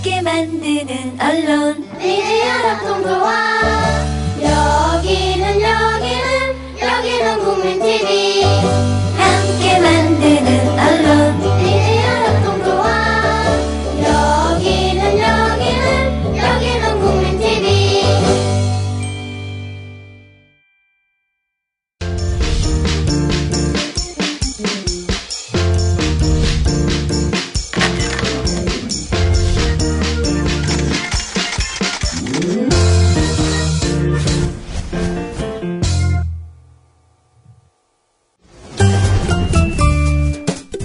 함께 만드는 언론 미디어 협동조합. 여기는 국민TV. 함께 만드는 언론 미디어 협동조합. 여기는 국민TV.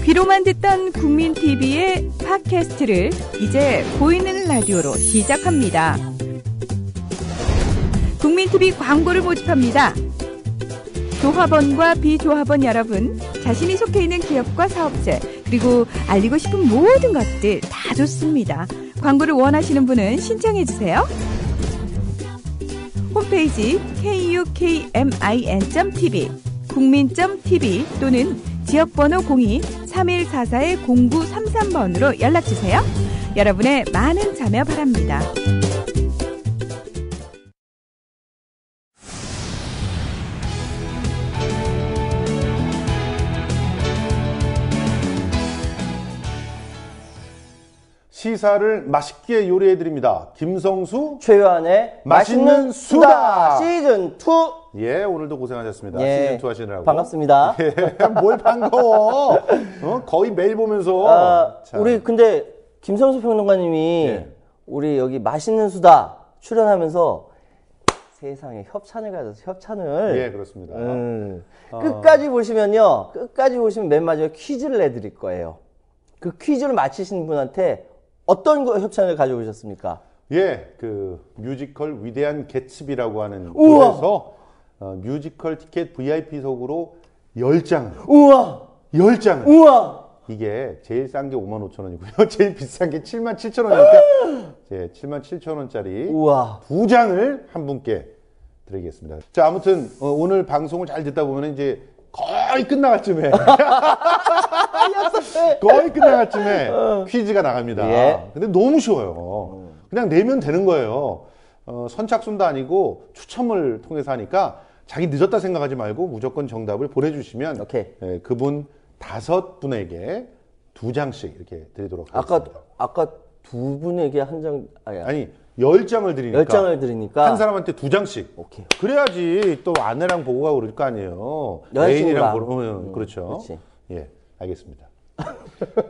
귀로만 듣던 국민TV의 팟캐스트를 이제 보이는 라디오로 시작합니다. 국민TV 광고를 모집합니다. 조합원과 비조합원 여러분, 자신이 속해 있는 기업과 사업체, 그리고 알리고 싶은 모든 것들 다 좋습니다. 광고를 원하시는 분은 신청해주세요. 홈페이지 kukmin.tv, 국민.tv 또는 지역번호 02-3144-0933번으로 연락주세요. 여러분의 많은 참여 바랍니다. 시사를 맛있게 요리해드립니다. 김성수 최요한의 맛있는 수다 시즌2. 예, 오늘도 고생하셨습니다. 예, 시즌2 하시느라고. 반갑습니다. 예, 뭘 반가워. 거의 매일 보면서. 우리 근데 김성수 평론가님이 예. 우리 여기 맛있는 수다 출연하면서 세상에 협찬을 가져서 협찬을. 예, 그렇습니다. 끝까지 보시면요. 끝까지 보시면 맨 마지막에 퀴즈를 내드릴 거예요. 그 퀴즈를 맞히신 분한테 어떤 거 협찬을 가져오셨습니까? 예, 그 뮤지컬 위대한 개츠비라고 하는 우와! 곳에서 뮤지컬 티켓 VIP석으로 10장. 우와! 10장. 우와! 이게 제일 싼 게 55,000원이고요. 제일 비싼 게 77,000원이니까 예, 77,000원짜리 우와! 2장을 한 분께 드리겠습니다. 자, 아무튼 오늘 방송을 잘 듣다 보면 이제 거의 끝나갈 쯤에 거의 끝나갈 쯤에 퀴즈가 나갑니다. 예. 근데 너무 쉬워요. 그냥 내면 되는 거예요. 선착순도 아니고 추첨을 통해서 하니까 자기 늦었다 생각하지 말고 무조건 정답을 보내주시면 오케이. 예, 그분 5분에게 2장씩 이렇게 드리도록 하겠습니다. 아까 두 분에게 한 장, 아니 10장을 드리니까 10장을 드리니까 한 사람한테 2장씩. 오케이. 그래야지 또 아내랑 보고 가고 그럴 거 아니에요. 여자친구랑. 애인이랑 보러 그렇죠. 그렇지. 예, 알겠습니다.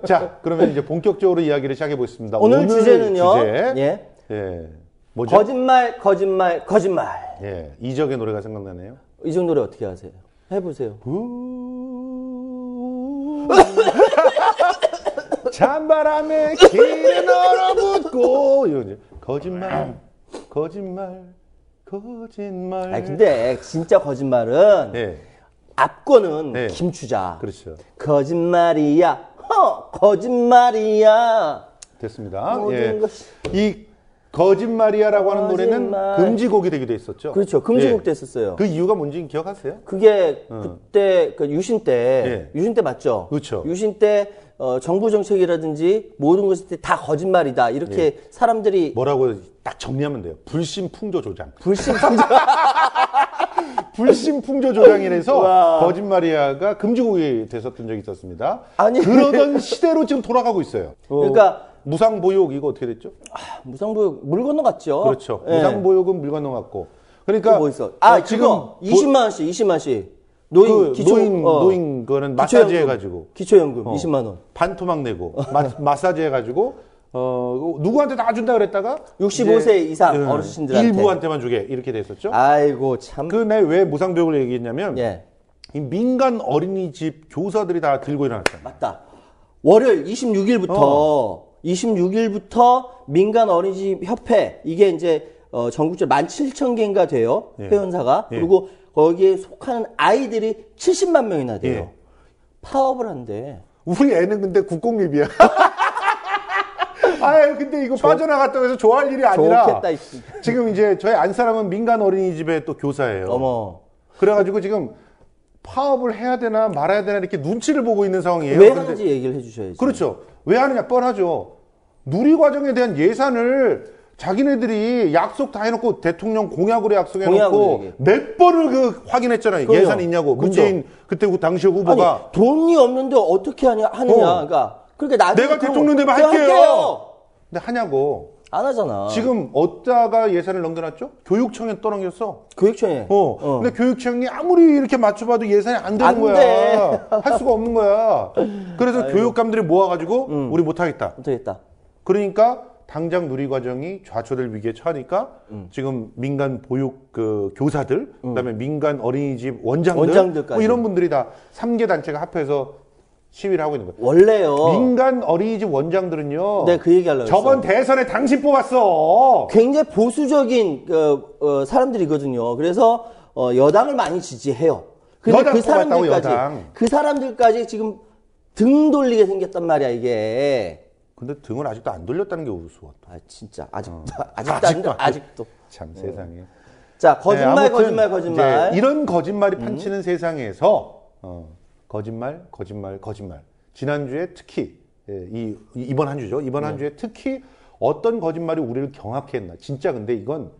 자, 그러면 이제 본격적으로 이야기를 시작해 보겠습니다. 오늘 주제는요. 주제, 예. 예, 뭐죠? 거짓말. 예, 이적의 노래가 생각나네요. 이 정도를 어떻게 하세요? 해보세요. 찬바람에 길은 얼어붙고 이런 거짓말. 아니 근데 진짜 거짓말은 예, 앞거는 네. 김추자. 그렇죠. 거짓말이야. 거짓말이야. 됐습니다. 모든 예, 것이- 이 거짓말이야라고 하는 노래는 거짓말. 금지곡이 되기도 했었죠. 그렇죠. 금지곡 예. 됐었어요. 그 이유가 뭔지 기억하세요? 그게 그때 그 유신 때 예. 유신 때 맞죠? 그렇죠. 유신 때 정부 정책이라든지 모든 것이 다 거짓말이다. 이렇게 예. 사람들이 뭐라고 딱 정리하면 돼요. 불심풍조 조장. 불신성장 불심풍조 조장이라서 와. 거짓말이야가 금지곡이 됐었던 적이 있었습니다. 아니. 그러던 시대로 지금 돌아가고 있어요. 그러니까 무상보육 이거 어떻게 됐죠? 무상보육 물 건너갔죠. 그렇죠. 예. 무상보육은 물 건너갔고. 그러니까 또 뭐 있어? 지금 그거 20만 원씩 20만 원씩 노인 기초 노인 거는 마사지 해가지고 기초연금 20만 원. 반토막 내고 마사지 해가지고 누구한테 다 준다 그랬다가 65세 이상 어르신들한테. 일부한테만 주게 이렇게 됐었죠. 아이고 참. 그 내 왜 무상교육을 얘기했냐면 예. 이 민간 어린이집 교사들이 다 들고 일어났잖아요. 맞다. 월요일 26일부터 민간 어린이집 협회 이게 이제 전국적으로 17,000개인가 돼요. 예. 회원사가. 예. 그리고 거기에 속하는 아이들이 70만 명이나 돼요. 예. 파업을 한대. 우리 애는 근데 국공립이야. 아유, 근데 이거 빠져나갔다고 해서 좋아할 일이 아니라. 좋겠다. 지금 이제 저희 안사람은 민간 어린이집의 또 교사예요. 어머. 그래가지고 지금 파업을 해야 되나 말아야 되나 이렇게 눈치를 보고 있는 상황이에요. 왜 근데 하는지 얘기를 해주셔야지. 그렇죠. 왜 하느냐 뻔하죠. 누리과정에 대한 예산을 자기네들이 약속 다 해놓고 대통령 공약으로 약속해놓고 몇 번을 그 확인했잖아요. 그럼요. 예산 있냐고. 문재인 그때 그 당시 후보가 아니, 돈이 없는데 어떻게 하느냐. 그러니까 내가 대통령 되면 할게요. 근데 하냐고. 안 하잖아. 지금 어디다가 예산을 넘겨놨죠? 교육청에 떠넘겼어. 교육청에. 근데 교육청이 아무리 이렇게 맞춰봐도 예산이 안 되는 안 거야. 돼. 할 수가 없는 거야. 그래서 교육감들이 모아가지고 우리 못하겠다. 못하겠다. 그러니까 당장 누리과정이 좌초될 위기에 처하니까 지금 민간 보육 그 교사들, 그다음에 민간 어린이집 원장들, 뭐 이런 분들이 다 3개 단체가 합해서 시위를 하고 있는 거예요. 원래요. 민간 어린이집 원장들은요. 네, 그 얘기 하려고 저번 했어. 대선에 당신 뽑았어. 굉장히 보수적인 사람들이거든요. 그래서 여당을 많이 지지해요. 근데 여당 뽑았다고, 여당. 그 사람들까지 지금 등 돌리게 생겼단 말이야, 이게. 근데 등을 아직도 안 돌렸다는 게 우스워. 아, 진짜. 아직도. 참 세상에. 자, 거짓말, 네, 아무튼 거짓말. 이제 이런 거짓말이 판치는 세상에서 거짓말. 지난주에 특히 이번 한 주죠. 이번 한 주에 특히 어떤 거짓말이 우리를 경악해 했나. 진짜 근데 이건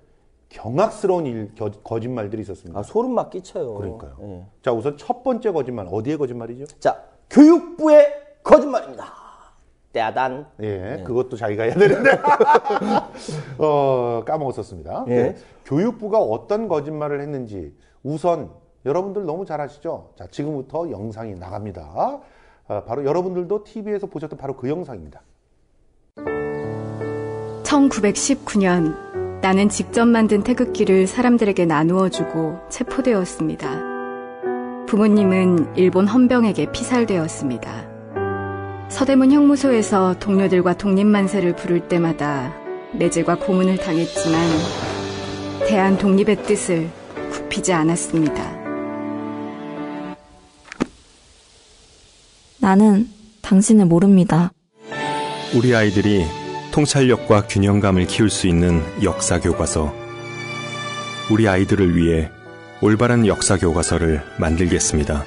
경악스러운 거짓말들이 있었습니다. 아, 소름 막 끼쳐요. 그러니까요. 예. 자, 우선 첫 번째 거짓말. 어디의 거짓말이죠? 자, 교육부의 거짓말입니다. 따단. 예, 그것도 자기가 해야 되는데 까먹었었습니다. 예. 네. 교육부가 어떤 거짓말을 했는지 우선 여러분들 너무 잘 아시죠? 자, 지금부터 영상이 나갑니다. 바로 여러분들도 TV에서 보셨던 바로 그 영상입니다. 1919년 나는 직접 만든 태극기를 사람들에게 나누어주고 체포되었습니다. 부모님은 일본 헌병에게 피살되었습니다. 서대문 형무소에서 동료들과 독립만세를 부를 때마다 매질과 고문을 당했지만 대한 독립의 뜻을 굽히지 않았습니다. 나는 당신을 모릅니다. 우리 아이들이 통찰력과 균형감을 키울 수 있는 역사교과서. 우리 아이들을 위해 올바른 역사교과서를 만들겠습니다.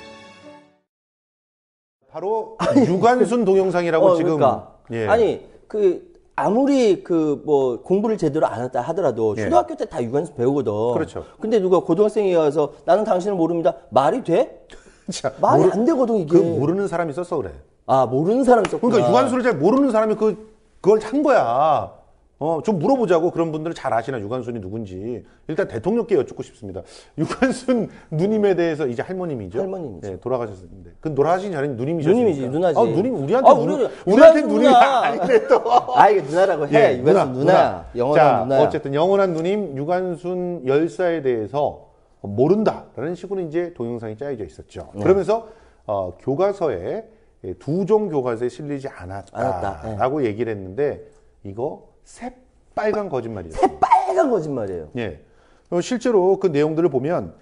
바로 유관순 동영상이라고 지금. 그러니까. 예. 아니, 아무리 공부를 제대로 안 했다 하더라도 예. 초등학교 때 다 유관순 배우거든. 그렇죠. 근데 누가 고등학생이 와서 나는 당신을 모릅니다. 말이 돼? 자, 말이 안 되거든, 이게. 모르는 사람이 썼어 그래. 아, 모르는 사람이 썼구나. 그러니까 유관순을 잘 모르는 사람이 그걸 한 거야. 좀 물어보자고. 그런 분들은 잘 아시나 유관순이 누군지. 일단 대통령께 여쭙고 싶습니다. 유관순 누님에 대해서 이제 할머님이죠. 할머님이죠. 네, 돌아가셨는데. 그 돌아가시기 전에 누님이셨으니까. 누님이지, 누나지. 누님 우리한테 우리한테 유관순 누님이 누나. 아닌데 또. 이게 누나라고 해. 예, 유관순 누나. 영원한 자, 누나야. 어쨌든 영원한 누님 유관순 열사에 대해서 모른다라는 식으로 이제 동영상이 짜여져 있었죠. 그러면서 교과서에 두 종 교과서에 실리지 않았다라고 얘기를 했는데 이거 새빨간 거짓말이었어요. 새빨간 거짓말이에요. 예. 실제로 그 내용들을 보면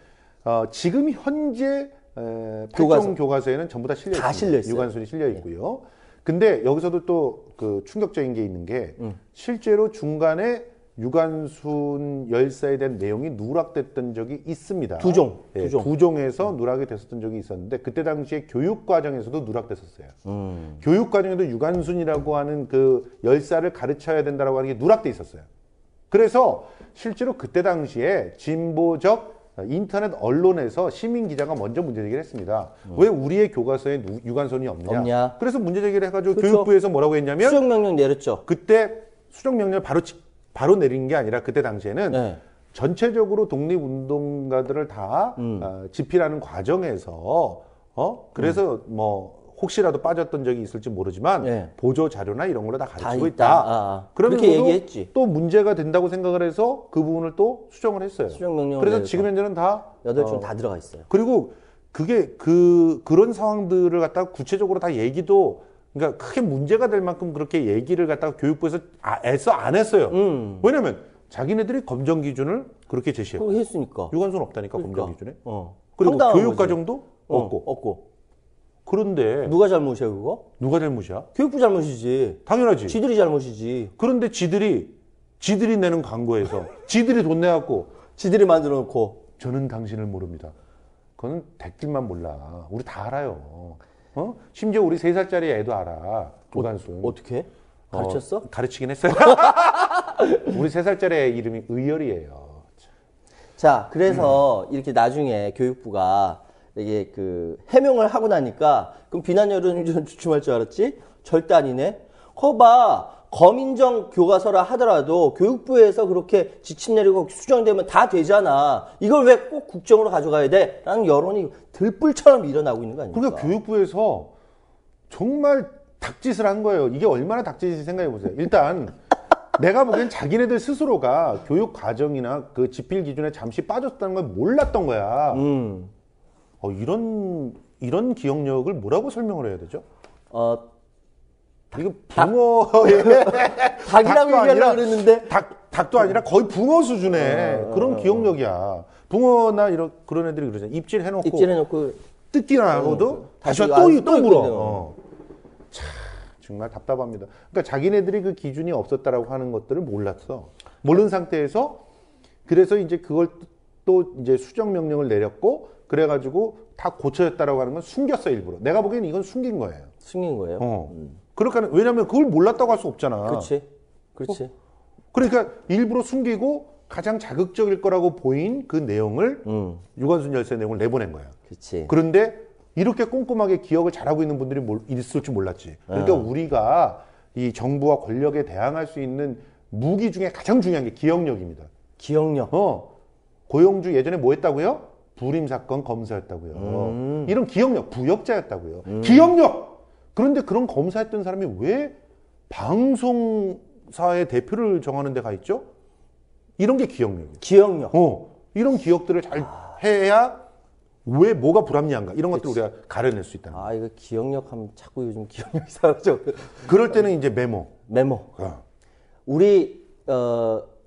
지금 현재 8종 교과서에는 전부 다 실려 있습니다. 다 실려 있어요. 유관순이 실려 있고요. 근데 여기서도 또 그 충격적인 게 있는 게 실제로 중간에 유관순 열사에 대한 내용이 누락됐던 적이 있습니다. 두 종. 두 종에서 누락이 됐었던 적이 있었는데 그때 당시에 교육 과정에서도 누락됐었어요. 교육 과정에도 유관순이라고 하는 그 열사를 가르쳐야 된다라고 하는 게 누락돼 있었어요. 그래서 실제로 그때 당시에 진보적 인터넷 언론에서 시민 기자가 먼저 문제 제기를 했습니다. 왜 우리의 교과서에 유관순이 없냐? 그래서 문제 제기를 해가지고 그렇죠. 교육부에서 뭐라고 했냐면 수정명령 내렸죠. 그때 수정명령을 바로 내린 게 아니라 그때 당시에는 네. 전체적으로 독립운동가들을 다 집필하는 과정에서 그래서 뭐 혹시라도 빠졌던 적이 있을지 모르지만 네. 보조 자료나 이런 걸로 다 가르치고 다 있다. 그렇게 얘기했지. 또 문제가 된다고 생각을 해서 그 부분을 또 수정을 했어요. 수정명령을 그래서 내려서. 지금 현재는 다 8종 다 들어가 있어요. 그리고 그게 그런 상황들을 갖다가 구체적으로 다 얘기도 그러니까 크게 문제가 될 만큼 그렇게 얘기를 갖다가 교육부에서 애써 안 했어요. 왜냐면 자기네들이 검정 기준을 그렇게 제시했고 그거 했으니까. 유관순 없다니까 검정 기준에. 그리고 황당한 교육 거지. 과정도 없고. 그런데 누가 잘못이야, 그거? 누가 잘못이야? 교육부 잘못이지. 당연하지. 지들이 잘못이지. 그런데 지들이 내는 광고에서 지들이 돈 내갖고 지들이 만들어 놓고. 저는 당신을 모릅니다. 그거는 댓글만 몰라. 우리 다 알아요. 심지어 우리 3살짜리 애도 알아. 유관순. 어떻게? 가르쳤어? 가르치긴 했어요. 우리 3살짜리 애 이름이 의열이에요. 자, 그래서 이렇게 나중에 교육부가 이게 해명을 하고 나니까 그럼 비난 여론이 좀 주춤할 줄 알았지? 절대 아니네. 거봐. 검인정 교과서라 하더라도 교육부에서 그렇게 지침 내리고 수정되면 다 되잖아. 이걸 왜 꼭 국정으로 가져가야 돼? 라는 여론이 들불처럼 일어나고 있는 거 아닙니까? 그러니까 교육부에서 정말 닭짓을 한 거예요. 이게 얼마나 닭짓인지 생각해 보세요. 일단 내가 보기엔 자기네들 스스로가 교육 과정이나 그 지필 기준에 잠시 빠졌다는 걸 몰랐던 거야. 이런 기억력을 뭐라고 설명을 해야 되죠? 이거 붕어의 닭이라고 얘기하려고 그랬는데 닭도 아니라 거의 붕어 수준의 그런 기억력이야. 붕어나 그런 애들이 그러잖아. 입질해놓고 뜯기나 하고도 다시 또 물어. 참 정말 답답합니다. 그러니까 자기네들이 그 기준이 없었다라고 하는 것들을 몰랐어. 모르는 상태에서 그래서 이제 그걸 또 이제 수정 명령을 내렸고 그래가지고 다 고쳐졌다라고 하는 건 숨겼어 일부러. 내가 보기에는 이건 숨긴 거예요. 숨긴 거예요? 그렇게 왜냐하면 그걸 몰랐다고 할 수 없잖아. 그렇지. 그러니까 일부러 숨기고 가장 자극적일 거라고 보인 그 내용을 유관순 열세 내용을 내보낸 거야. 그렇지. 그런데 이렇게 꼼꼼하게 기억을 잘하고 있는 분들이 있을 줄 몰랐지. 그러니까 우리가 이 정부와 권력에 대항할 수 있는 무기 중에 가장 중요한 게 기억력입니다. 기억력. 고용주 예전에 뭐 했다고요? 불임 사건 검사였다고요. 이런 기억력, 부역자였다고요. 기억력. 그런데 그런 검사했던 사람이 왜 방송사의 대표를 정하는 데 가 있죠? 이런 게 기억력이에요. 기억력. 이런 기억들을 잘 해야 왜 뭐가 불합리한가 이런 것들 우리가 가려낼 수 있다는 거예요. 이거 기억력 하면 자꾸 요즘 기억력이 사라져. 그럴 때는 이제 메모. 우리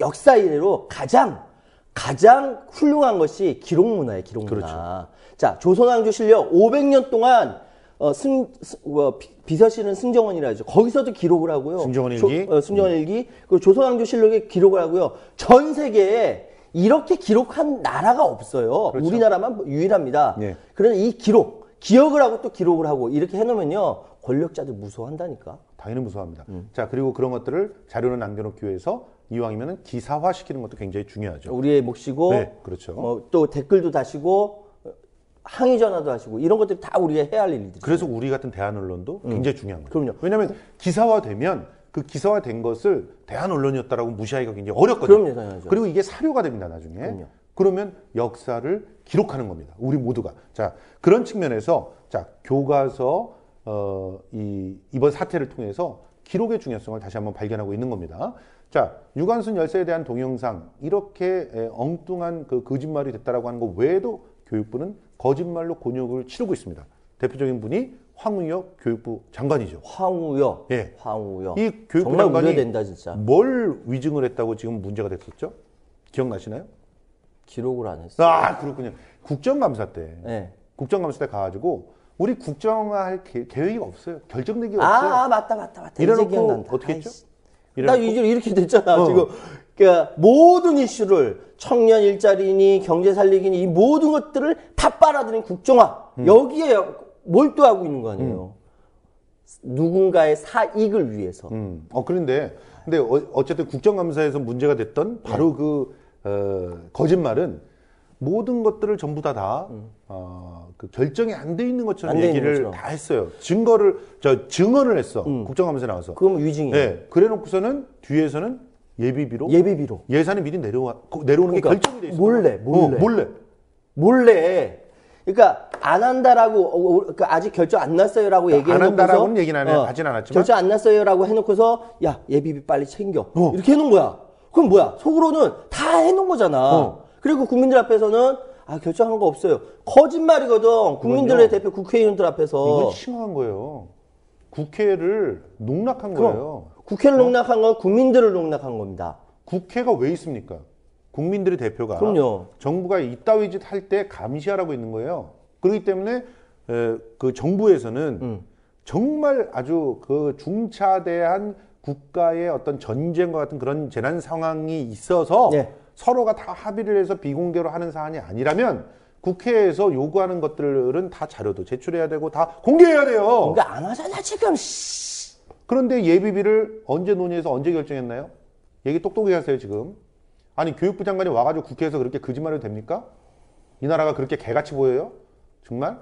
역사 이래로 가장 훌륭한 것이 기록문화예요. 기록문화. 그렇죠. 자, 조선왕조 실력 500년 동안 비서실은 승정원이라 하죠. 거기서도 기록을 하고요. 승정원 일기. 승정원 일기. 그리고 조선왕조 실록에 기록을 하고요. 전 세계에 이렇게 기록한 나라가 없어요. 그렇죠. 우리나라만 유일합니다. 예. 그러나 이 기억을 하고 또 기록을 하고 이렇게 해놓으면요. 권력자들 무서워한다니까. 당연히 무서워합니다. 자, 그리고 그런 것들을 자료로 남겨놓기 위해서 이왕이면 기사화시키는 것도 굉장히 중요하죠. 우리의 몫이고 네, 그렇죠. 또 댓글도 다시고 항의 전화도 하시고 이런 것들이 다 우리가 해야 할 일들이죠. 그래서 우리 같은 대한 언론도 굉장히 중요한 거예요. 그럼요. 왜냐하면 기사화되면 그 기사화된 것을 대한 언론이었다라고 무시하기가 굉장히 어렵거든요. 그럼요, 당연하죠. 그리고 이게 사료가 됩니다, 나중에. 그럼요. 그러면 역사를 기록하는 겁니다. 우리 모두가. 자, 그런 측면에서 자, 교과서 이번 사태를 통해서 기록의 중요성을 다시 한번 발견하고 있는 겁니다. 자, 유관순 열세에 대한 동영상 이렇게 엉뚱한 그 거짓말이 됐다라고 하는 것 외에도 교육부는 거짓말로 곤욕을 치르고 있습니다. 대표적인 분이 황우여 교육부 장관이죠. 황우여. 예. 황우여. 이 교육부 정말 장관이 우려된다 진짜. 뭘 위증을 했다고 지금 문제가 됐었죠? 기억나시나요? 기록을 안 했어요. 그렇군요. 국정감사 때. 네. 국정감사 때 가가지고 우리 국정화할 계획이 없어요. 결정된 게 없어요. 맞다. 이래놓고 이제 기억난다. 어떻게 했죠? 나 이렇게 됐잖아. 지금 그러니까 모든 이슈를 청년 일자리니 경제 살리기니 이 모든 것들을 다 빨아들인 국정화 여기에 몰두하고 있는 거 아니에요. 누군가의 사익을 위해서. 근데 어쨌든 국정감사에서 문제가 됐던 바로 거짓말은 모든 것들을 전부 그 결정이 안 돼 있는 것처럼 얘기를 다 했어요. 증언을 했어. 국정감사에 나와서. 그럼 위증이에요. 네. 그래놓고서는 뒤에서는 예비비로 예산이 미리 내려오는 게 결정이 돼 있어. 몰래. 그러니까 안 한다라고 아직 결정 안 났어요라고 얘기해놓고서 안 한다라고는 얘기는 하진 않았지만 결정 안 났어요라고 해놓고서 야 예비비 빨리 챙겨 이렇게 해놓은 거야. 그럼 뭐야? 속으로는 다 해놓은 거잖아. 그리고 국민들 앞에서는 결정한 거 없어요. 거짓말이거든. 국민들의 대표 국회의원들 앞에서. 이건 심한 거예요. 국회를 농락한 거예요. 국회를 농락한 건 국민들을 농락한 겁니다. 국회가 왜 있습니까? 국민들의 대표가. 그럼요. 정부가 이따위 짓 할 때 감시하라고 있는 거예요. 그렇기 때문에 그 정부에서는 정말 아주 그 중차대한 국가의 어떤 전쟁과 같은 그런 재난 상황이 있어서 서로가 다 합의를 해서 비공개로 하는 사안이 아니라면 국회에서 요구하는 것들은 다 자료도 제출해야 되고 다 공개해야 돼요. 그러니까 안 하잖아 지금. 그런데 예비비를 언제 논의해서 언제 결정했나요? 얘기 똑똑히 하세요, 지금. 아니, 교육부 장관이 와가지고 국회에서 그렇게 거짓말해도 됩니까? 이 나라가 그렇게 개같이 보여요? 정말?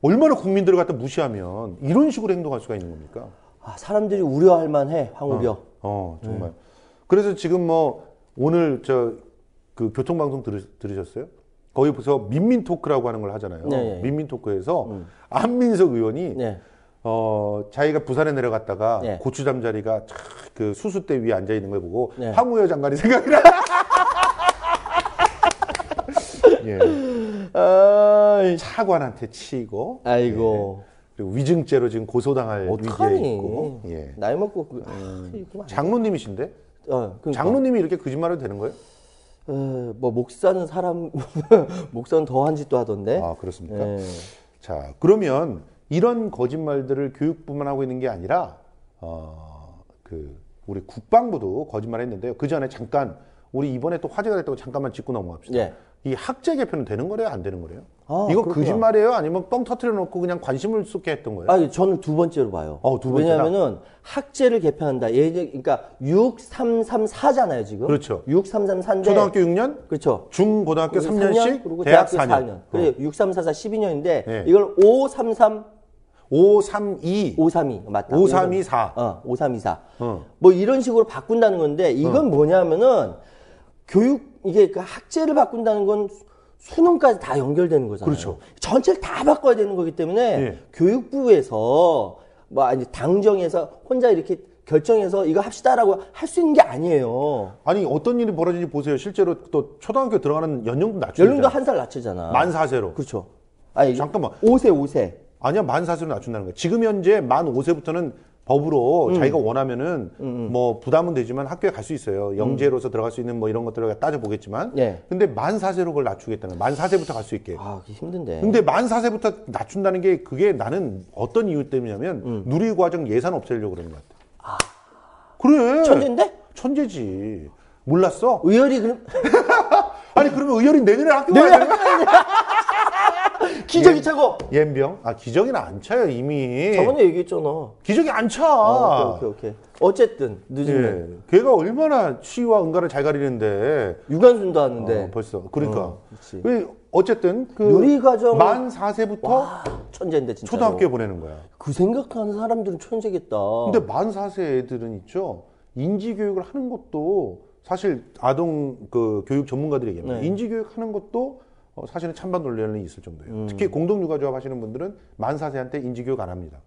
얼마나 국민들을 갖다 무시하면 이런 식으로 행동할 수가 있는 겁니까? 아, 사람들이 우려할 만해, 황우병. 정말. 그래서 지금 뭐, 오늘 그 교통방송 들으셨어요? 거기서 민민토크라고 하는 걸 하잖아요. 네. 민민토크에서 안민석 의원이 네. 자기가 부산에 내려갔다가 네. 고추 잠자리가 그 수수대 위에 앉아 있는 걸 보고 네. 황우여 장관이 생각이 나. 예. 차관한테 치이고. 아이고. 예. 그리고 위증죄로 지금 고소당할 어떡하니. 위기에 있고. 예. 나이 먹고 장로님이신데? 그러니까. 장로님이 이렇게 거짓말해도 되는 거예요? 뭐 목사는 사람 목사는 더한 짓도 하던데. 아, 그렇습니까? 예. 자, 그러면 이런 거짓말들을 교육부만 하고 있는 게 아니라 우리 국방부도 거짓말했는데요. 그 전에 잠깐 우리 이번에 또 화제가 됐다고 잠깐만 짚고 넘어갑시다. 예. 이 학제 개편은 되는 거래요, 안 되는 거래요? 아, 이거 그렇구나. 거짓말이에요, 아니면 뻥 터트려 놓고 그냥 관심을 쏟게 했던 거예요? 아니, 저는 두 번째로 봐요. 두 번째다? 왜냐면은 학제를 개편한다. 그러니까 6334잖아요, 지금. 그렇죠. 6334인데 초등학교 6년, 그렇죠. 중고등학교 그리고 3년씩, 그리고 대학 대학교 4년. 그래 6344 12년인데 네. 이걸 533 532, 532 맞다. 5324. 5324. 어. 뭐 이런 식으로 바꾼다는 건데 이건 뭐냐면은 이게 그 학제를 바꾼다는 건 수능까지 다 연결되는 거잖아요. 그렇죠. 전체를 다 바꿔야 되는 거기 때문에 예. 교육부에서 뭐 아니 당정에서 혼자 이렇게 결정해서 이거 합시다라고 할 수 있는 게 아니에요. 아니, 어떤 일이 벌어지는지 보세요. 실제로 또 초등학교 들어가는 연령도 낮추잖아요. 연령도 한 살 낮추잖아. 만 4세로. 그렇죠. 아니 잠깐만. 5세. 아니야, 만 4세로 낮춘다는 거예요. 지금 현재 만 5세부터는 법으로 자기가 원하면은 뭐 부담은 되지만 학교에 갈 수 있어요. 영재로서 들어갈 수 있는 뭐 이런 것들을 따져보겠지만. 예. 근데 만 4세로 그걸 낮추겠다는 거예요. 만 4세부터 갈 수 있게. 아, 그게 힘든데. 근데 만 4세부터 낮춘다는 게 그게 나는 어떤 이유 때문이냐면 누리과정 예산 없애려고 그러는 것 같아. 그래. 천재인데? 천재지. 몰랐어? 의열이 그럼 아니, 그러면 의열이 내년에 학교 가야 되는 거야? 기저귀 차고. 옌병? 아, 기저귀는 안 차요, 이미. 저번에 얘기했잖아. 기저귀 안 차. 오케이. 어쨌든 늦으면 예. 걔가 얼마나 시와 응가를 잘 가리는데. 유관순도 하는데 벌써. 그러니까. 그렇지. 어쨌든 그 누리과정 만 4세부터 천재인데 진짜. 초등학교에 보내는 거야. 그 생각하는 사람들은 천재겠다. 근데 만 4세 애들은 있죠. 인지 교육을 하는 것도 사실 아동 그 교육 전문가들이 얘기합니다. 네. 인지 교육 하는 것도 사실은 찬반 논란이 있을 정도예요. 특히 공동육아조합 하시는 분들은 만 4세한테 인지 교육 안 합니다.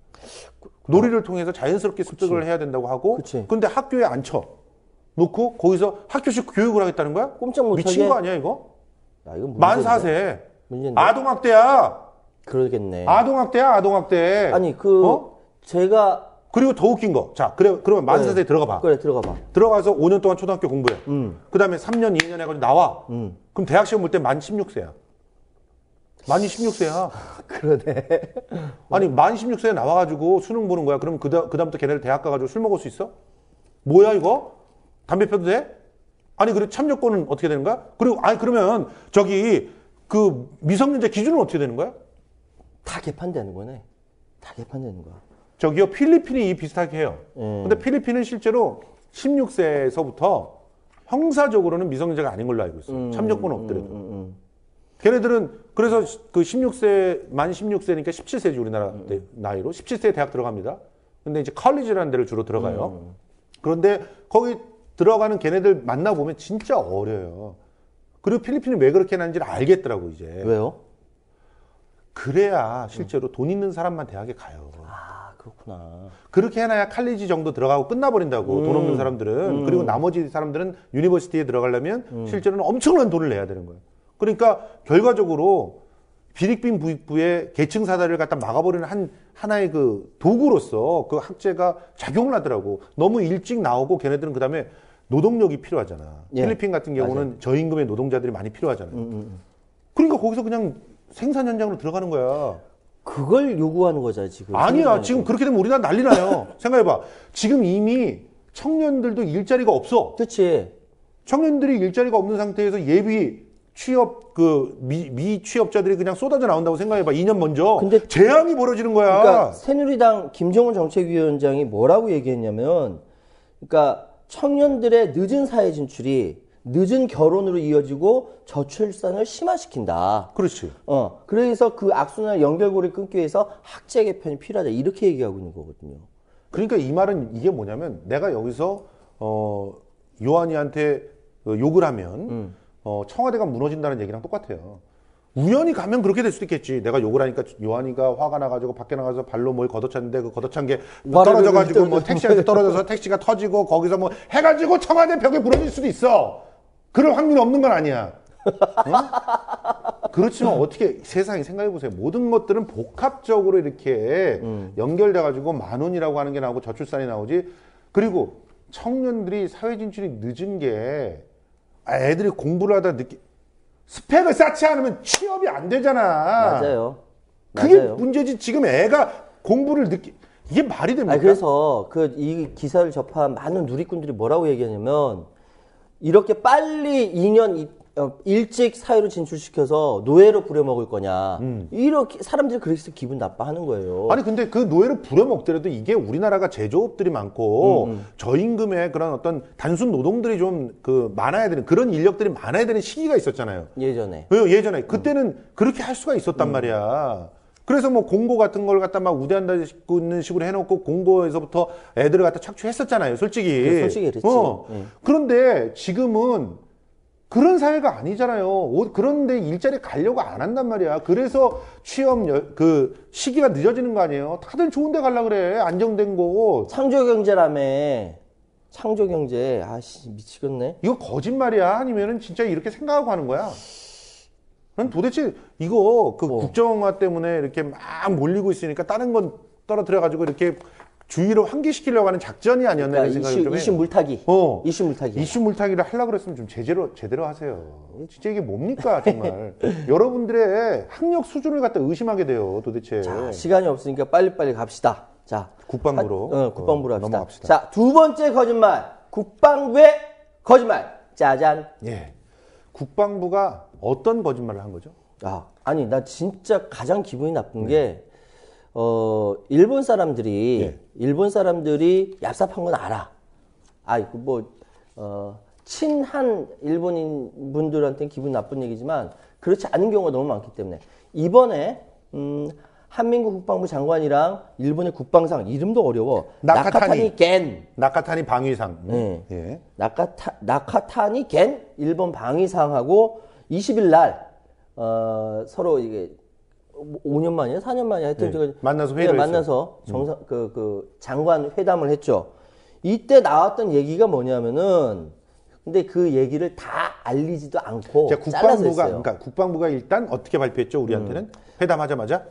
놀이를 통해서 자연스럽게 습득을 해야 된다고 하고, 그치. 근데 학교에 앉혀 놓고 거기서 학교식 교육을 하겠다는 거야? 꼼짝 못하게. 미친 거 아니야 이거? 야, 이건 만 문제인데. 4세 문제인데. 아동학대야. 그러겠네. 아동학대야, 아동학대. 아니 제가 그리고 더 웃긴 거. 자, 그러면 만 4세에 들어가 봐. 그래 들어가 봐. 들어가서 5년 동안 초등학교 공부해. 그 다음에 3년, 2년 해가지고 나와. 그럼 대학 시험 볼 때 만 16세야. 만이 16세야. 그러네. 아니, 만 16세에 나와가지고 수능 보는 거야. 그럼 그다음부터 걔네들 대학 가가지고 술 먹을 수 있어? 뭐야, 이거? 담배 펴도 돼? 아니, 그리고 참여권은 어떻게 되는 거야? 그리고, 아니, 그러면 그 미성년자 기준은 어떻게 되는 거야? 다 개판되는 거네. 다 개판되는 거야. 저기요, 필리핀이 비슷하게 해요. 근데 필리핀은 실제로 16세에서부터 형사적으로는 미성년자가 아닌 걸로 알고 있어요. 참여권은 없더라도. 걔네들은 그래서 그 만 16세니까 17세지 우리나라 나이로 17세에 대학 들어갑니다. 근데 이제 컬리지라는 데를 주로 들어가요. 그런데 거기 들어가는 걔네들 만나보면 진짜 어려요. 그리고 필리핀이 왜 그렇게 하는지를 알겠더라고 이제. 왜요? 그래야 실제로 돈 있는 사람만 대학에 가요. 아 그렇구나. 그렇게 해놔야 칼리지 정도 들어가고 끝나버린다고. 돈 없는 사람들은. 그리고 나머지 사람들은 유니버시티에 들어가려면 실제로는 엄청난 돈을 내야 되는 거예요. 그러니까 결과적으로 비립빈 부익부의 계층 사다리를 갖다 막아버리는 하나의 그 도구로서 그 학제가 작용을 하더라고. 너무 일찍 나오고 걔네들은 그 다음에 노동력이 필요하잖아. 예. 필리핀 같은 경우는 저임금의 노동자들이 많이 필요하잖아요. 그러니까 거기서 그냥 생산 현장으로 들어가는 거야. 그걸 요구하는 거잖아 지금. 아니야. 지금 그렇게 되면 우리나라 난리 나요. 생각해봐. 지금 이미 청년들도 일자리가 없어. 그렇지. 청년들이 일자리가 없는 상태에서 예비 취업 미 취업자들이 그냥 쏟아져 나온다고 생각해봐. 2년 먼저. 근데 재앙이 벌어지는 거야. 그러니까 새누리당 김정은 정책위원장이 뭐라고 얘기했냐면, 그러니까 청년들의 늦은 사회 진출이 늦은 결혼으로 이어지고 저출산을 심화시킨다. 그렇지. 그래서 그 악순환 연결고리 끊기 위해서 학제 개편이 필요하다. 이렇게 얘기하고 있는 거거든요. 그러니까 이 말은 이게 뭐냐면 내가 여기서 요한이한테 욕을 하면 청와대가 무너진다는 얘기랑 똑같아요. 우연히 가면 그렇게 될 수도 있겠지. 내가 욕을 하니까 요한이가 화가 나가지고 밖에 나가서 발로 뭘 걷어찼는데 그 걷어찬 게 떨어져가지고 뭐 택시한테 떨어져서 택시가 터지고 거기서 뭐 해가지고 청와대 벽에 부러질 수도 있어. 그럴 확률이 없는 건 아니야. 그렇지만 어떻게 세상에 생각해보세요. 모든 것들은 복합적으로 이렇게 연결돼가지고 만원이라고 하는 게 나오고 저출산이 나오지. 그리고 청년들이 사회 진출이 늦은 게 애들이 공부를 하다 스펙을 쌓지 않으면 취업이 안 되잖아. 맞아요. 그게 문제지. 지금 애가 공부를 이게 말이 됩니까? 그래서 이 기사를 접한 많은 누리꾼들이 뭐라고 얘기하냐면, 이렇게 빨리 2년 일찍 사회로 진출시켜서 노예로 부려먹을 거냐. 이렇게 사람들이 그래서 기분 나빠하는 거예요. 아니 근데 그 노예를 부려먹더라도 이게 우리나라가 제조업들이 많고 저임금의 그런 어떤 단순 노동들이 좀 많아야 되는 그런 인력들이 많아야 되는 시기가 있었잖아요. 예전에. 예전에 그때는 그렇게 할 수가 있었단 말이야. 그래서 뭐 공고 같은 걸 갖다 막 우대한다는 식으로 해놓고 공고에서부터 애들을 갖다 착취했었잖아요. 솔직히. 솔직히 그랬지. 그런데 지금은 그런 사회가 아니잖아요. 그런데 일자리 가려고 안 한단 말이야. 그래서 취업 시기가 늦어지는 거 아니에요. 다들 좋은 데 가려고 그래. 안정된 곳. 창조경제라며. 창조경제. 아씨 미치겠네. 이거 거짓말이야? 아니면은 진짜 이렇게 생각하고 하는 거야? 난 도대체 이거 국정화 때문에 이렇게 막 몰리고 있으니까 다른 건 떨어뜨려가지고 이렇게 주의를 환기시키려고 하는 작전이 아니었나 이런 생각이 좀 해요. 이슈 물타기. 이슈 물타기. 이슈 물타기를 하려고 그랬으면 좀 제대로 하세요. 진짜 이게 뭡니까 정말. 여러분들의 학력 수준을 갖다 의심하게 돼요 도대체. 자, 시간이 없으니까 빨리빨리 갑시다. 자, 국방부로. 국방부로 합시다. 넘어갑시다. 자, 두 번째 거짓말. 국방부의 거짓말. 짜잔. 예. 국방부가 어떤 거짓말을 한 거죠? 아니 나 진짜 가장 기분이 나쁜 게 일본 사람들이 얍삽한 건 알아. 친한 일본인 분들한테는 기분 나쁜 얘기지만 그렇지 않은 경우가 너무 많기 때문에 이번에 한민국 국방부 장관이랑 일본의 국방상 이름도 어려워. 나카타니 방위상. 예. 나카타니 겐 일본 방위상하고 20일 날 서로 이게 5년 만이야, 4년 만이야 하여튼 만나서 회의를 만나서 장관 회담을 했죠. 이때 나왔던 얘기가 뭐냐면은 근데 그 얘기를 다 알리지도 않고 잘라서 했어요. 그러니까 국방부가 일단 어떻게 발표했죠? 우리한테는 회담하자마자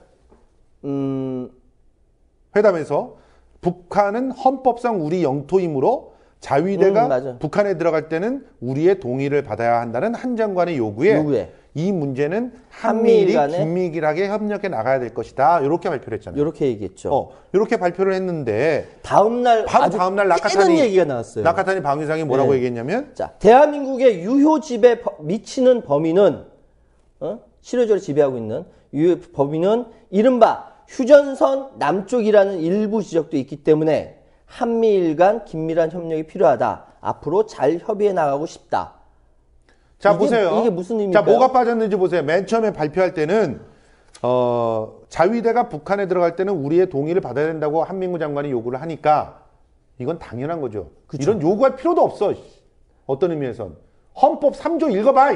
회담에서 북한은 헌법상 우리 영토이므로 자위대가 북한에 들어갈 때는 우리의 동의를 받아야 한다는 한 장관의 요구에 이 문제는 한미일이 긴밀하게 협력해 나가야 될 것이다. 이렇게 발표를 했잖아요. 이렇게 얘기했죠. 이렇게 발표를 했는데 바로 다음날 나카타니 얘기가 나왔어요. 나카타니 방위상이 뭐라고 얘기했냐면, 자, 대한민국의 유효 지배 미치는 범위는 실효적으로 지배하고 있는 유효 범위는 이른바 휴전선 남쪽이라는 일부 지적도 있기 때문에 한미일 간 긴밀한 협력이 필요하다. 앞으로 잘 협의해 나가고 싶다. 자, 보세요. 이게 무슨 의미입니까? 자, 뭐가 빠졌는지 보세요. 맨 처음에 발표할 때는 자위대가 북한에 들어갈 때는 우리의 동의를 받아야 된다고 한민구 장관이 요구를 하니까 이건 당연한 거죠. 그쵸. 이런 요구할 필요도 없어. 어떤 의미에선. 헌법 3조 읽어봐.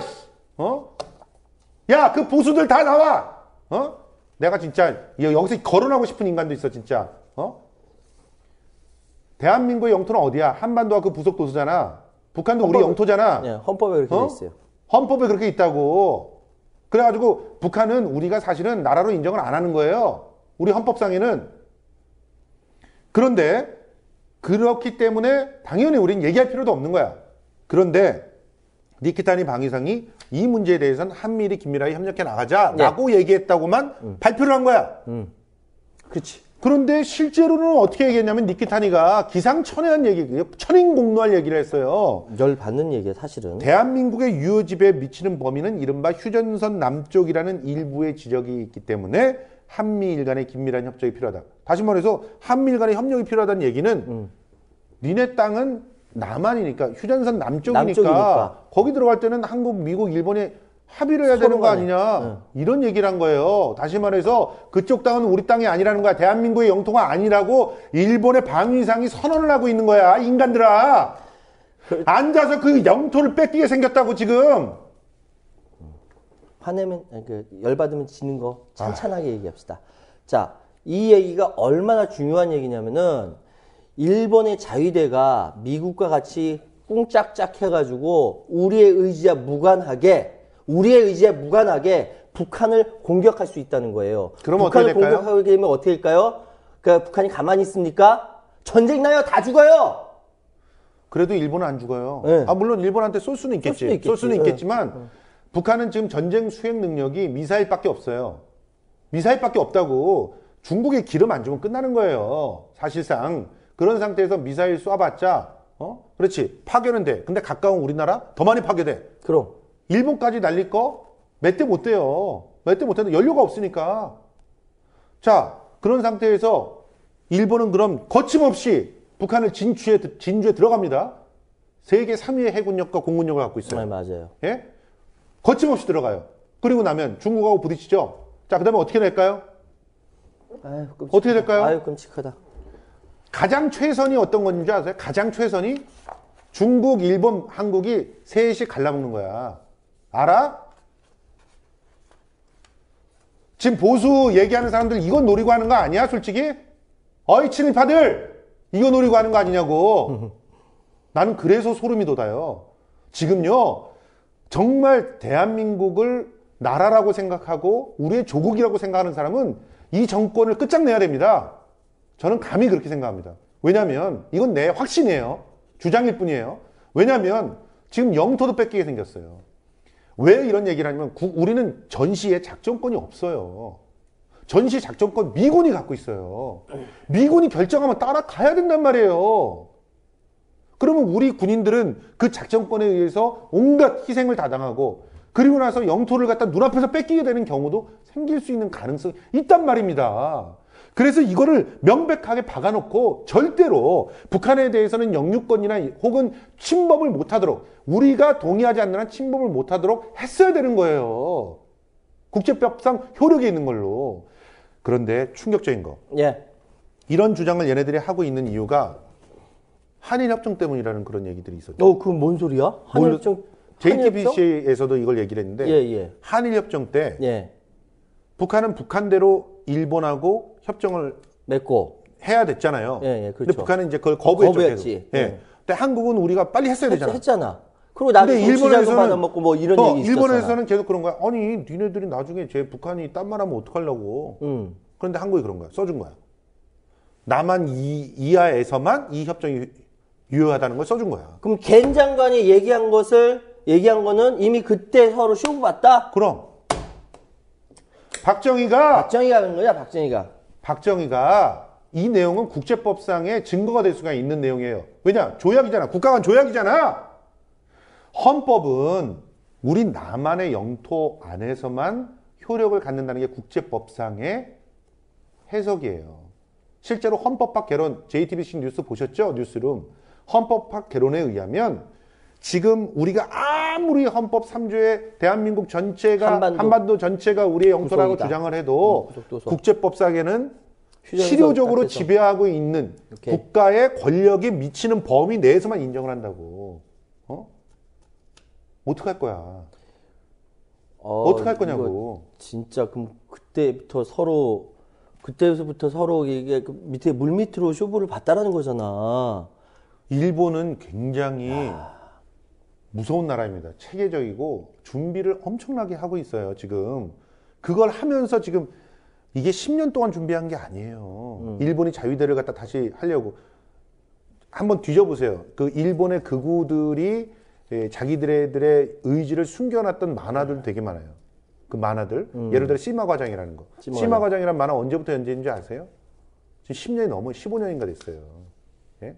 야, 그 보수들 다 나와. 내가 진짜 여기서 거론하고 싶은 인간도 있어 진짜. 대한민국의 영토는 어디야? 한반도가 그 부속 도서잖아. 북한도 우리 영토잖아. 네, 헌법에 그렇게 돼 있어요. 헌법에 그렇게 있다고. 그래가지고 북한은 우리가 사실은 나라로 인정을 안 하는 거예요. 우리 헌법상에는. 그런데 그렇기 때문에 당연히 우리는 얘기할 필요도 없는 거야. 그런데 니키타니 방위상이 이 문제에 대해서는 한미일이 긴밀하게 협력해 나가자라고 얘기했다고만 발표를 한 거야. 그렇지. 그런데 실제로는 어떻게 얘기했냐면 니키타니가 기상천외한 얘기, 천인공노할 얘기를 했어요. 열 받는 얘기야 사실은. 대한민국의 유효지배에 미치는 범위는 이른바 휴전선 남쪽이라는 일부의 지적이 있기 때문에 한미일 간의 긴밀한 협정이 필요하다. 다시 말해서 한미일 간의 협력이 필요하다는 얘기는 니네 땅은 남한이니까 휴전선 남쪽이니까 거기 들어갈 때는 한국, 미국, 일본이 합의를 해야 되는 거 아니냐. 이런 얘기를 한 거예요. 다시 말해서 그쪽 땅은 우리 땅이 아니라는 거야. 대한민국의 영토가 아니라고 일본의 방위상이 선언을 하고 있는 거야. 인간들아. 앉아서 그 영토를 뺏기게 생겼다고 지금. 화내면 열받으면 지는 거 찬찬하게 얘기합시다. 자, 이 얘기가 얼마나 중요한 얘기냐면은 일본의 자위대가 미국과 같이 꿍짝짝 해가지고 우리의 의지와 무관하게 북한을 공격할 수 있다는 거예요. 그럼 북한을 어떻게 될까요? 공격하게 되면 어떻게 될까요? 그러니까 북한이 가만히 있습니까? 전쟁 나요, 다 죽어요. 그래도 일본은 안 죽어요. 네. 물론 일본한테 쏠 수는 있겠지. 쏠 수는 있겠지만 북한은 지금 전쟁 수행 능력이 미사일밖에 없어요. 미사일밖에 없다고. 중국에 기름 안 주면 끝나는 거예요. 사실상. 그런 상태에서 미사일 쏴봤자 그렇지. 파괴는 돼. 근데 가까운 우리나라 더 많이 파괴돼. 그럼 일본까지 날릴 거 몇 대 못 돼요. 몇 대 못 되는데 연료가 없으니까. 자, 그런 상태에서 일본은 그럼 거침없이 북한을 진주에 들어갑니다. 세계 3위의 해군력과 공군력을 갖고 있어요. 네, 맞아요. 예? 거침없이 들어가요. 그리고 나면 중국하고 부딪히죠. 자, 그다음에 어떻게 될까요? 아유, 끔찍하다. 어떻게 될까요? 아유, 끔찍하다. 가장 최선이 어떤 건지 아세요? 가장 최선이 중국, 일본, 한국이 셋이 갈라먹는 거야. 알아? 지금 보수 얘기하는 사람들 이거 노리고 하는 거 아니야, 솔직히? 어이, 친일파들! 이거 노리고 하는 거 아니냐고. 나는 그래서 소름이 돋아요. 지금요, 정말 대한민국을 나라라고 생각하고 우리의 조국이라고 생각하는 사람은 이 정권을 끝장내야 됩니다. 저는 감히 그렇게 생각합니다. 왜냐하면 이건 내 확신이에요. 주장일 뿐이에요. 왜냐하면 지금 영토도 뺏기게 생겼어요. 왜 이런 얘기를 하냐면 우리는 전시에 작전권이 없어요. 전시 작전권 미군이 갖고 있어요. 미군이 결정하면 따라가야 된단 말이에요. 그러면 우리 군인들은 그 작전권에 의해서 온갖 희생을 다 당하고 그리고 나서 영토를 갖다 눈앞에서 뺏기게 되는 경우도 생길 수 있는 가능성이 있단 말입니다. 그래서 이거를 명백하게 박아놓고 절대로 북한에 대해서는 영유권이나 혹은 침범을 못하도록 우리가 동의하지 않는 한 침범을 못하도록 했어야 되는 거예요. 국제법상 효력이 있는 걸로. 그런데 충격적인 거. 예. 이런 주장을 얘네들이 하고 있는 이유가 한일협정 때문이라는 그런 얘기들이 있었죠. 그건 뭔 소리야? 한일협정? JTBC에서도 이걸 얘기를 했는데 예. 한일협정 때 예. 북한은 북한대로 일본하고 협정을 맺고 해야 됐잖아요. 예, 그렇죠. 근데 북한은 이제 그걸 거부했지. 예. 근데 한국은 우리가 빨리 했어야 되잖아. 했잖아. 그리고 나중에 일본에서는 받아먹고 뭐 이런 얘기 있었잖아. 일본에서는 계속 그런 거야. 아니, 니네들이 나중에 북한이 딴 말 하면 어떡하려고. 그런데 한국이 그런 거야. 써준 거야. 남한 이하에서만 이 협정이 유효하다는 걸 써준 거야. 그럼 겐 장관이 얘기한 거는 이미 그때 서로 쇼부 봤다? 그럼. 박정희가 하는 거야, 박정희가. 이 내용은 국제법상의 증거가 될 수가 있는 내용이에요. 왜냐? 조약이잖아. 국가 간 조약이잖아. 헌법은 우리 남한의 영토 안에서만 효력을 갖는다는 게 국제법상의 해석이에요. 실제로 헌법학 개론, JTBC 뉴스 보셨죠? 뉴스룸. 헌법학 개론에 의하면 지금 우리가 아무리 헌법 3조에 대한민국 전체가 한반도 전체가 우리의 영토라고 구속이다. 주장을 해도 국제법상에는 실효적으로 지배하고 있는 국가의 권력이 미치는 범위 내에서만 인정을 한다고. 어떡할 거야? 어떡할 거냐고. 진짜 그럼 그때부터 서로 이게 밑에 물밑으로 쇼부를 봤다라는 거잖아. 일본은 굉장히 무서운 나라입니다. 체계적이고 준비를 엄청나게 하고 있어요. 지금 그걸 하면서 지금 이게 10년 동안 준비한 게 아니에요. 일본이 자위대를 갖다 다시 하려고. 한번 뒤져보세요. 그 일본의 극우들이 자기들의 의지를 숨겨놨던 만화들 되게 많아요. 그 만화들. 예를 들어 시마 과장이라는 거. 시마 과장이라는 만화 언제부터 연재인지 아세요? 지금 10년이 넘어 15년인가 됐어요. 예?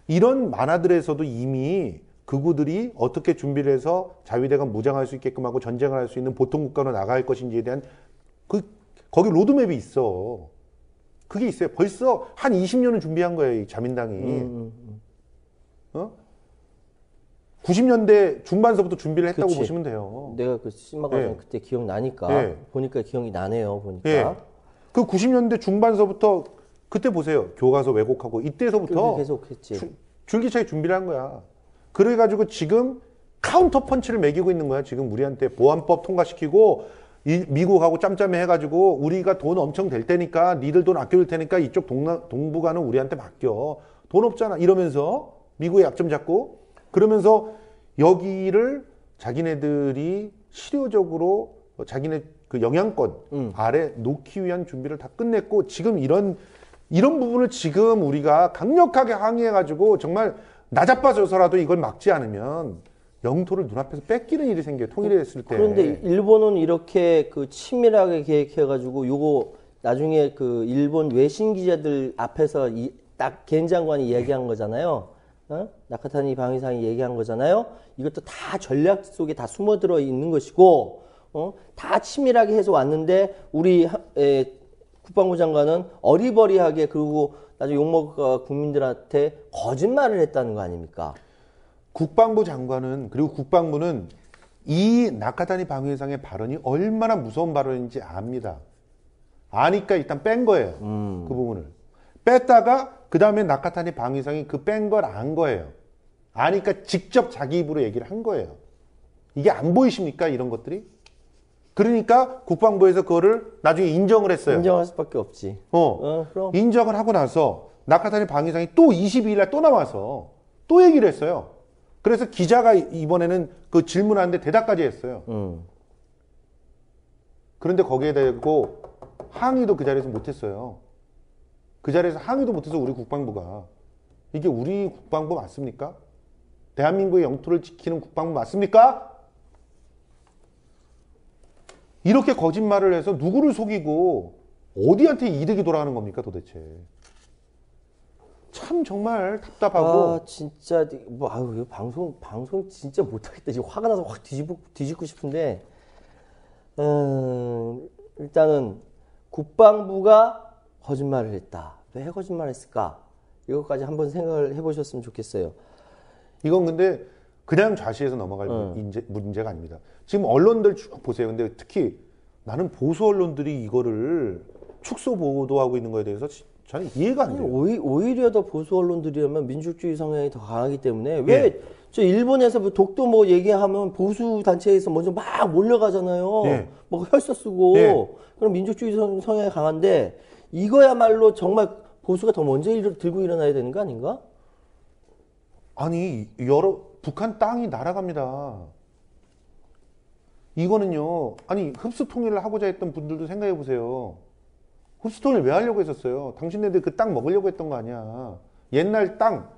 이런 만화들에서도 이미 극우들이 어떻게 준비를 해서 자위대가 무장할 수 있게끔 하고 전쟁을 할 수 있는 보통 국가로 나갈 것인지에 대한 거기 로드맵이 있어. 그게 있어요. 벌써 한 20년은 준비한 거예요, 이 자민당이. 90년대 중반서부터 준비를 했다고 그치. 보시면 돼요. 내가 그 시마 과정 예. 그때 기억나니까 예. 보니까 기억이 나네요. 보니까. 예. 그 90년대 중반서부터 그때 보세요. 교과서 왜곡하고 이때서부터 계속 했지. 줄기차게 준비를 한 거야. 그래가지고 지금 카운터 펀치를 매기고 있는 거야. 지금 우리한테 보안법 통과시키고 미국하고 짬짬이 해가지고 우리가 돈 엄청 될 테니까 니들 돈 아껴줄 테니까 이쪽 동북아는 우리한테 맡겨. 돈 없잖아. 이러면서 미국의 약점 잡고 그러면서 여기를 자기네들이 실효적으로 자기네 그 영향권 아래 놓기 위한 준비를 다 끝냈고 지금 이런 부분을 지금 우리가 강력하게 항의해가지고 정말 나자빠져서라도 이걸 막지 않으면 영토를 눈앞에서 뺏기는 일이 생겨요. 통일했을 때. 그런데 일본은 이렇게 그 치밀하게 계획해가지고 요거 나중에 그 일본 외신 기자들 앞에서 딱 겐 장관이 얘기한 거잖아요. 나카타니 방위상이 얘기한 거잖아요. 이것도 다 전략 속에 다 숨어들어 있는 것이고, 다 치밀하게 해서 왔는데 우리 국방부 장관은 어리버리하게 그리고 나중에 욕먹을 국민들한테 거짓말을 했다는 거 아닙니까? 국방부 장관은 그리고 국방부는 이 나카타니 방위상의 발언이 얼마나 무서운 발언인지 압니다. 아니까 일단 뺀 거예요. 그 부분을. 뺐다가 그 다음에 나카타니 방위상이 그 뺀 걸 안 거예요. 아니까 직접 자기 입으로 얘기를 한 거예요. 이게 안 보이십니까? 이런 것들이? 그러니까 국방부에서 그거를 나중에 인정을 했어요. 인정할 수밖에 없지. 그럼. 인정을 하고 나서 나카타니 방위상이 또 22일 날 또 나와서 또 얘기를 했어요. 그래서 기자가 이번에는 그 질문하는데 대답까지 했어요. 그런데 거기에 대고 항의도 그 자리에서 못했어요. 그 자리에서 항의도 못해서 우리 국방부가 이게 우리 국방부 맞습니까? 대한민국의 영토를 지키는 국방부 맞습니까? 이렇게 거짓말을 해서 누구를 속이고 어디한테 이득이 돌아가는 겁니까 도대체? 참 정말 답답하고. 아 진짜 뭐 아유 이거 방송 진짜 못하겠다. 지금 화가 나서 확 뒤집고 싶은데 일단은 국방부가 거짓말을 했다. 왜 거짓말했을까? 이것까지 한번 생각을 해보셨으면 좋겠어요. 이건 근데 그냥 좌시해서 넘어갈 문제가 아닙니다. 지금 언론들 쭉 보세요. 근데 특히 나는 보수 언론들이 이거를 축소 보도하고 있는 거에 대해서 저는 이해가 안 돼요. 오히려 더 보수 언론들이라면 민족주의 성향이 더 강하기 때문에 왜 저 일본에서 뭐 독도 뭐 얘기하면 보수 단체에서 먼저 막 몰려가잖아요. 뭐 혈서 쓰고 그럼 민족주의 성향이 강한데 이거야말로 정말 보수가 더 먼저 들고 일어나야 되는 거 아닌가? 아니 북한 땅이 날아갑니다. 이거는요. 아니 흡수 통일을 하고자 했던 분들도 생각해 보세요. 흡수 통일 왜 하려고 했었어요? 당신네들 그 땅 먹으려고 했던 거 아니야. 옛날 땅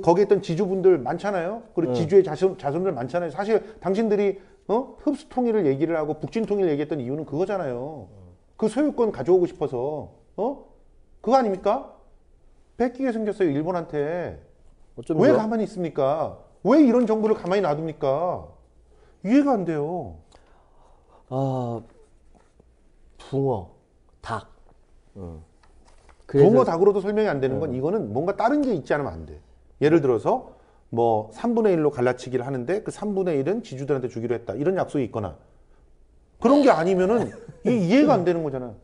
거기에 있던 지주분들 많잖아요. 그리고 지주의 자손들 많잖아요. 사실 당신들이 흡수 통일을 얘기를 하고 북진 통일 얘기했던 이유는 그거잖아요. 그 소유권 가져오고 싶어서 그거 아닙니까? 뺏기게 생겼어요 일본한테. 왜 가만히 있습니까? 왜 이런 정부를 가만히 놔둡니까? 이해가 안 돼요. 아 붕어, 닭. 붕어, 닭으로도 설명이 안 되는 건 이거는 뭔가 다른 게 있지 않으면 안 돼. 예를 들어서 뭐 3분의 1로 갈라치기를 하는데 그 3분의 1은 지주들한테 주기로 했다. 이런 약속이 있거나 그런 게 아니면은 이해가 안 되는 거잖아.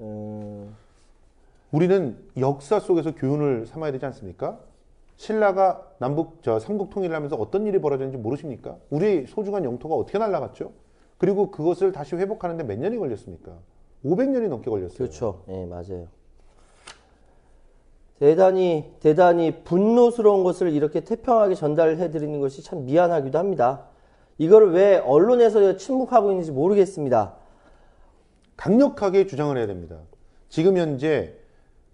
우리는 역사 속에서 교훈을 삼아야 되지 않습니까? 신라가 삼국 통일을 하면서 어떤 일이 벌어졌는지 모르십니까? 우리의 소중한 영토가 어떻게 날아갔죠? 그리고 그것을 다시 회복하는데 몇 년이 걸렸습니까? 500년이 넘게 걸렸어요. 그렇죠. 네, 맞아요. 대단히 분노스러운 것을 이렇게 태평하게 전달해 드리는 것이 참 미안하기도 합니다. 이거를 왜 언론에서 침묵하고 있는지 모르겠습니다. 강력하게 주장을 해야 됩니다. 지금 현재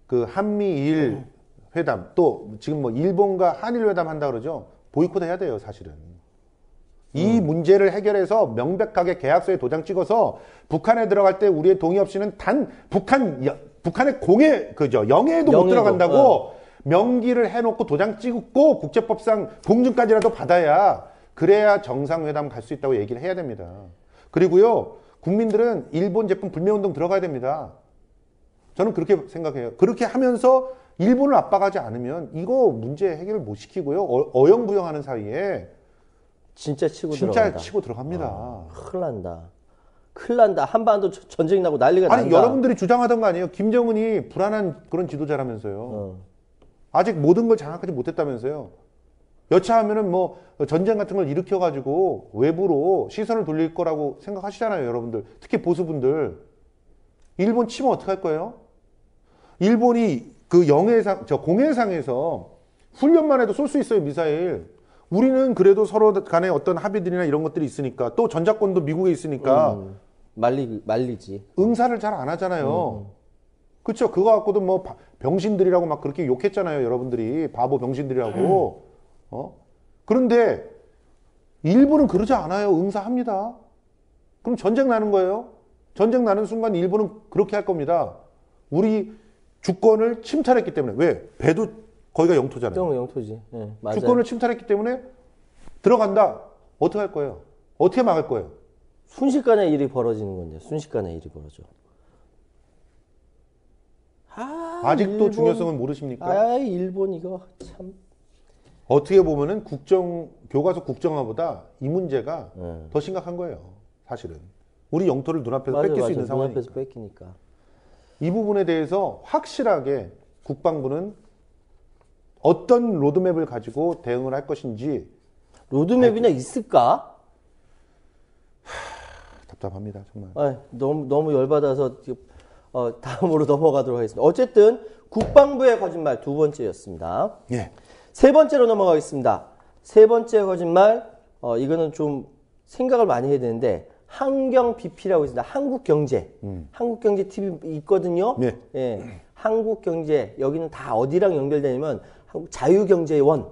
그 한미일 회담 또 지금 뭐 일본과 한일 회담 한다 그러죠. 보이콧 해야 돼요, 사실은. 이 문제를 해결해서 명백하게 계약서에 도장 찍어서 북한에 들어갈 때 우리의 동의 없이는 단 북한 북한의 영해에도 못 영해도, 들어간다고 명기를 해놓고 도장 찍고 국제법상 공증까지라도 받아야 그래야 정상회담 갈 수 있다고 얘기를 해야 됩니다. 그리고요, 국민들은 일본 제품 불매운동 들어가야 됩니다. 저는 그렇게 생각해요. 그렇게 하면서 일본을 압박하지 않으면 이거 문제 해결을 못 시키고요. 어영부영하는 사이에 진짜 치고 들어갑니다. 큰일 난다. 한반도 전쟁 나고 난리가 난다. 아니, 여러분들이 주장하던 거 아니에요? 김정은이 불안한 그런 지도자라면서요. 아직 모든 걸 장악하지 못했다면서요. 여차하면은 뭐 전쟁 같은 걸 일으켜가지고 외부로 시선을 돌릴 거라고 생각하시잖아요, 여러분들. 특히 보수분들. 일본 치면 어떡할 거예요? 일본이 그 공해상에서 훈련만 해도 쏠 수 있어요, 미사일. 우리는 그래도 서로 간에 어떤 합의들이나 이런 것들이 있으니까, 또 전작권도 미국에 있으니까 말리지. 응사를 잘 안 하잖아요. 그렇죠. 그거 갖고도 뭐 병신들이라고 막 그렇게 욕했잖아요, 여러분들이. 바보 병신들이라고. 그런데 일본은 그러지 않아요. 응사합니다. 그럼 전쟁 나는 거예요. 전쟁 나는 순간 일본은 그렇게 할 겁니다. 우리 주권을 침탈했기 때문에. 왜? 배도 거기가 영토잖아요. 영토지. 네, 맞아요. 주권을 침탈했기 때문에 들어간다. 어떻게 할 거예요? 어떻게 막을 거예요? 순식간에 일이 벌어지는 건데. 순식간에 일이 벌어져. 아직도 일본, 중요성을 모르십니까? 일본 이거 참. 어떻게 보면은 교과서 국정화보다 이 문제가 더 심각한 거예요. 사실은. 우리 영토를 눈앞에서 뺏길 수 있는 상황이니까. 눈앞에서 뺏기니까. 이 부분에 대해서 확실하게 국방부는 어떤 로드맵을 가지고 대응을 할 것인지. 로드맵이나 있을까? 답답합니다, 정말. 너무 열받아서 다음으로 넘어가도록 하겠습니다. 어쨌든 국방부의 거짓말 두 번째였습니다. 예. 세 번째로 넘어가겠습니다. 세 번째 거짓말, 이거는 좀 생각을 많이 해야 되는데, 한경 BP라고 있습니다. 한국경제. 한국경제 TV 있거든요. 네. 예. 한국경제, 여기는 다 어디랑 연결되냐면, 자유경제원,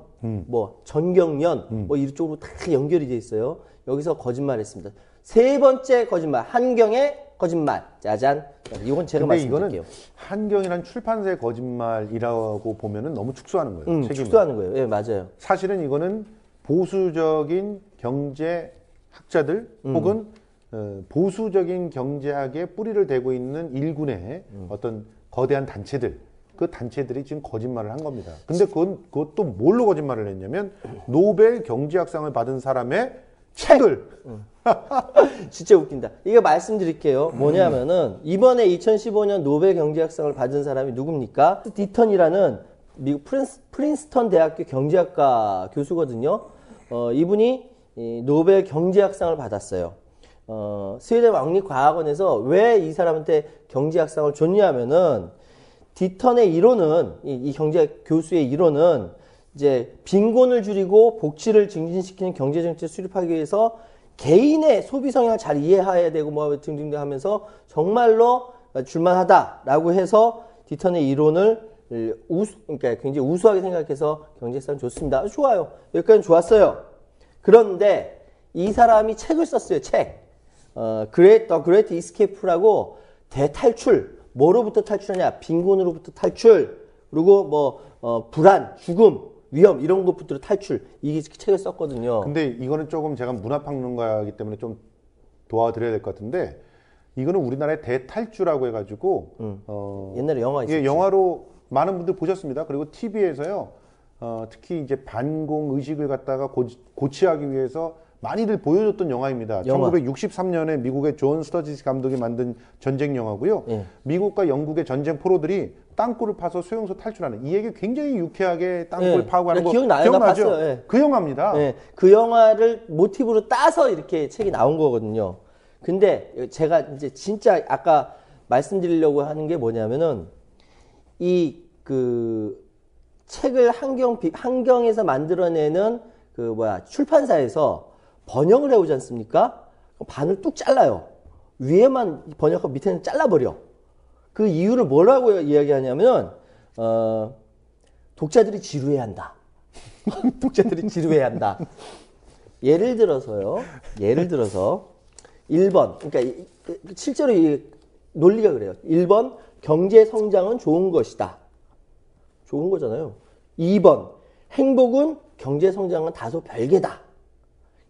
뭐, 전경련, 뭐, 이쪽으로 다 연결이 돼 있어요. 여기서 거짓말 했습니다. 세 번째 거짓말, 한경의 거짓말. 짜잔. 이건 제가 말씀드릴게요. 이거는 한경이란 출판사의 거짓말이라고 보면은 너무 축소하는 거예요. 책임을. 축소하는 거예요. 예, 맞아요. 사실은 이거는 보수적인 경제학자들 혹은 보수적인 경제학에 뿌리를 대고 있는 일군의 어떤 거대한 단체들, 그 단체들이 지금 거짓말을 한 겁니다. 근데 그것도 뭘로 거짓말을 했냐면 노벨 경제학상을 받은 사람의 책을 진짜 웃긴다. 이거 말씀드릴게요. 뭐냐면은 이번에 2015년 노벨 경제학상을 받은 사람이 누굽니까? 디턴이라는 미국 프린스턴 대학교 경제학과 교수거든요. 이분이 노벨 경제학상을 받았어요. 스웨덴 왕립과학원에서 왜 이 사람한테 경제학상을 줬냐면은 디턴의 이론은 이 경제 교수의 이론은 이제 빈곤을 줄이고 복지를 증진시키는 경제 정책을 수립하기 위해서 개인의 소비 성향을 잘 이해해야 되고 뭐 등등 하면서 정말로 줄만하다라고 해서 디턴의 이론을 그러니까 굉장히 우수하게 생각해서 경제학상 줬습니다. 좋아요. 여기까지는 좋았어요. 그런데 이 사람이 책을 썼어요. 책. 그레이트 이스케이프라고 대탈출. 뭐로부터 탈출하냐? 빈곤으로부터 탈출. 그리고 뭐 불안, 죽음, 위험 이런 것부터 탈출. 이 책을 썼거든요. 근데 이거는 조금 제가 문화평론가이기 때문에 좀 도와드려야 될 것 같은데 이거는 우리나라의 대탈주라고 해가지고 옛날에 영화 있었죠. 예, 영화로 많은 분들 보셨습니다. 그리고 TV에서요. 특히 이제 반공 의식을 갖다가 고취하기 위해서 많이들 보여줬던 영화입니다. 1963년에 미국의 존 스터지스 감독이 만든 전쟁 영화고요. 예. 미국과 영국의 전쟁 포로들이 땅굴을 파서 수용소 탈출하는 이 얘기 굉장히 유쾌하게 땅굴 예. 파고 하는 거 기억나죠? 기억나죠? 예. 그 영화입니다. 네, 그 영화를 모티브로 따서 이렇게 책이 나온 거거든요. 근데 제가 이제 진짜 아까 말씀드리려고 하는 게 뭐냐면은 그 책을 한경에서 만들어내는 출판사에서 번역을 해오지 않습니까? 반을 뚝 잘라요. 위에만 번역하고 밑에는 잘라버려. 그 이유를 뭐라고 이야기하냐면, 독자들이 지루해 한다. 독자들이 지루해 한다. 예를 들어서 1번. 그러니까 실제로 논리가 그래요. 1번 경제 성장은 좋은 것이다. 좋은 거잖아요. 2번 행복은 경제 성장은 다소 별개다.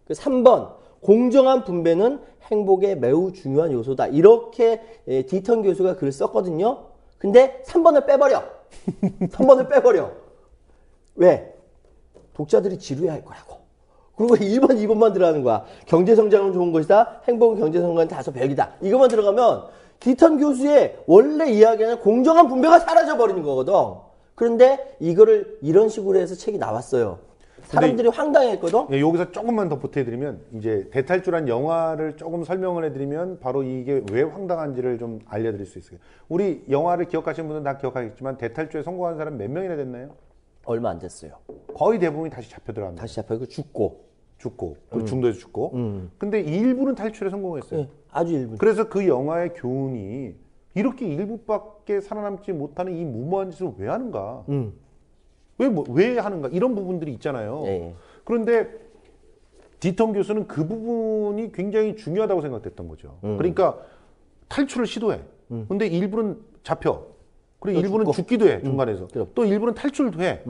3번 공정한 분배는 행복의 매우 중요한 요소다. 이렇게 디턴 교수가 글을 썼거든요. 근데 3번을 빼버려. 3번을 빼버려. 왜? 독자들이 지루해할 거라고. 그리고 1번, 2번만 들어가는 거야. 경제 성장은 좋은 것이다. 행복은 경제 성장은 다소 별개다. 이것만 들어가면 디턴 교수의 원래 이야기는 공정한 분배가 사라져버리는 거거든. 그런데 이거를 이런 식으로 해서 책이 나왔어요. 사람들이 황당했거든. 예, 여기서 조금만 더 보태드리면 이제 대탈주란 영화를 조금 설명을 해드리면 바로 이게 왜 황당한지를 좀 알려드릴 수 있어요. 우리 영화를 기억하시는 분은 다 기억하겠지만 대탈주에 성공한 사람 몇 명이나 됐나요? 얼마 안 됐어요. 거의 대부분이 다시 잡혀 들어갑니다. 다시 잡혀서 죽고. 그리고 중도에서 죽고. 근데 일부는 탈출에 성공했어요. 네, 아주 일부. 그래서 그 영화의 교훈이 이렇게 일부밖에 살아남지 못하는 이 무모한 짓을 왜 하는가? 왜 하는가? 이런 부분들이 있잖아요. 네. 그런데 디턴 교수는 그 부분이 굉장히 중요하다고 생각됐던 거죠. 그러니까 탈출을 시도해. 근데 일부는 잡혀. 그리고 일부는 죽고. 죽기도 해, 중간에서. 또 일부는 탈출도 해.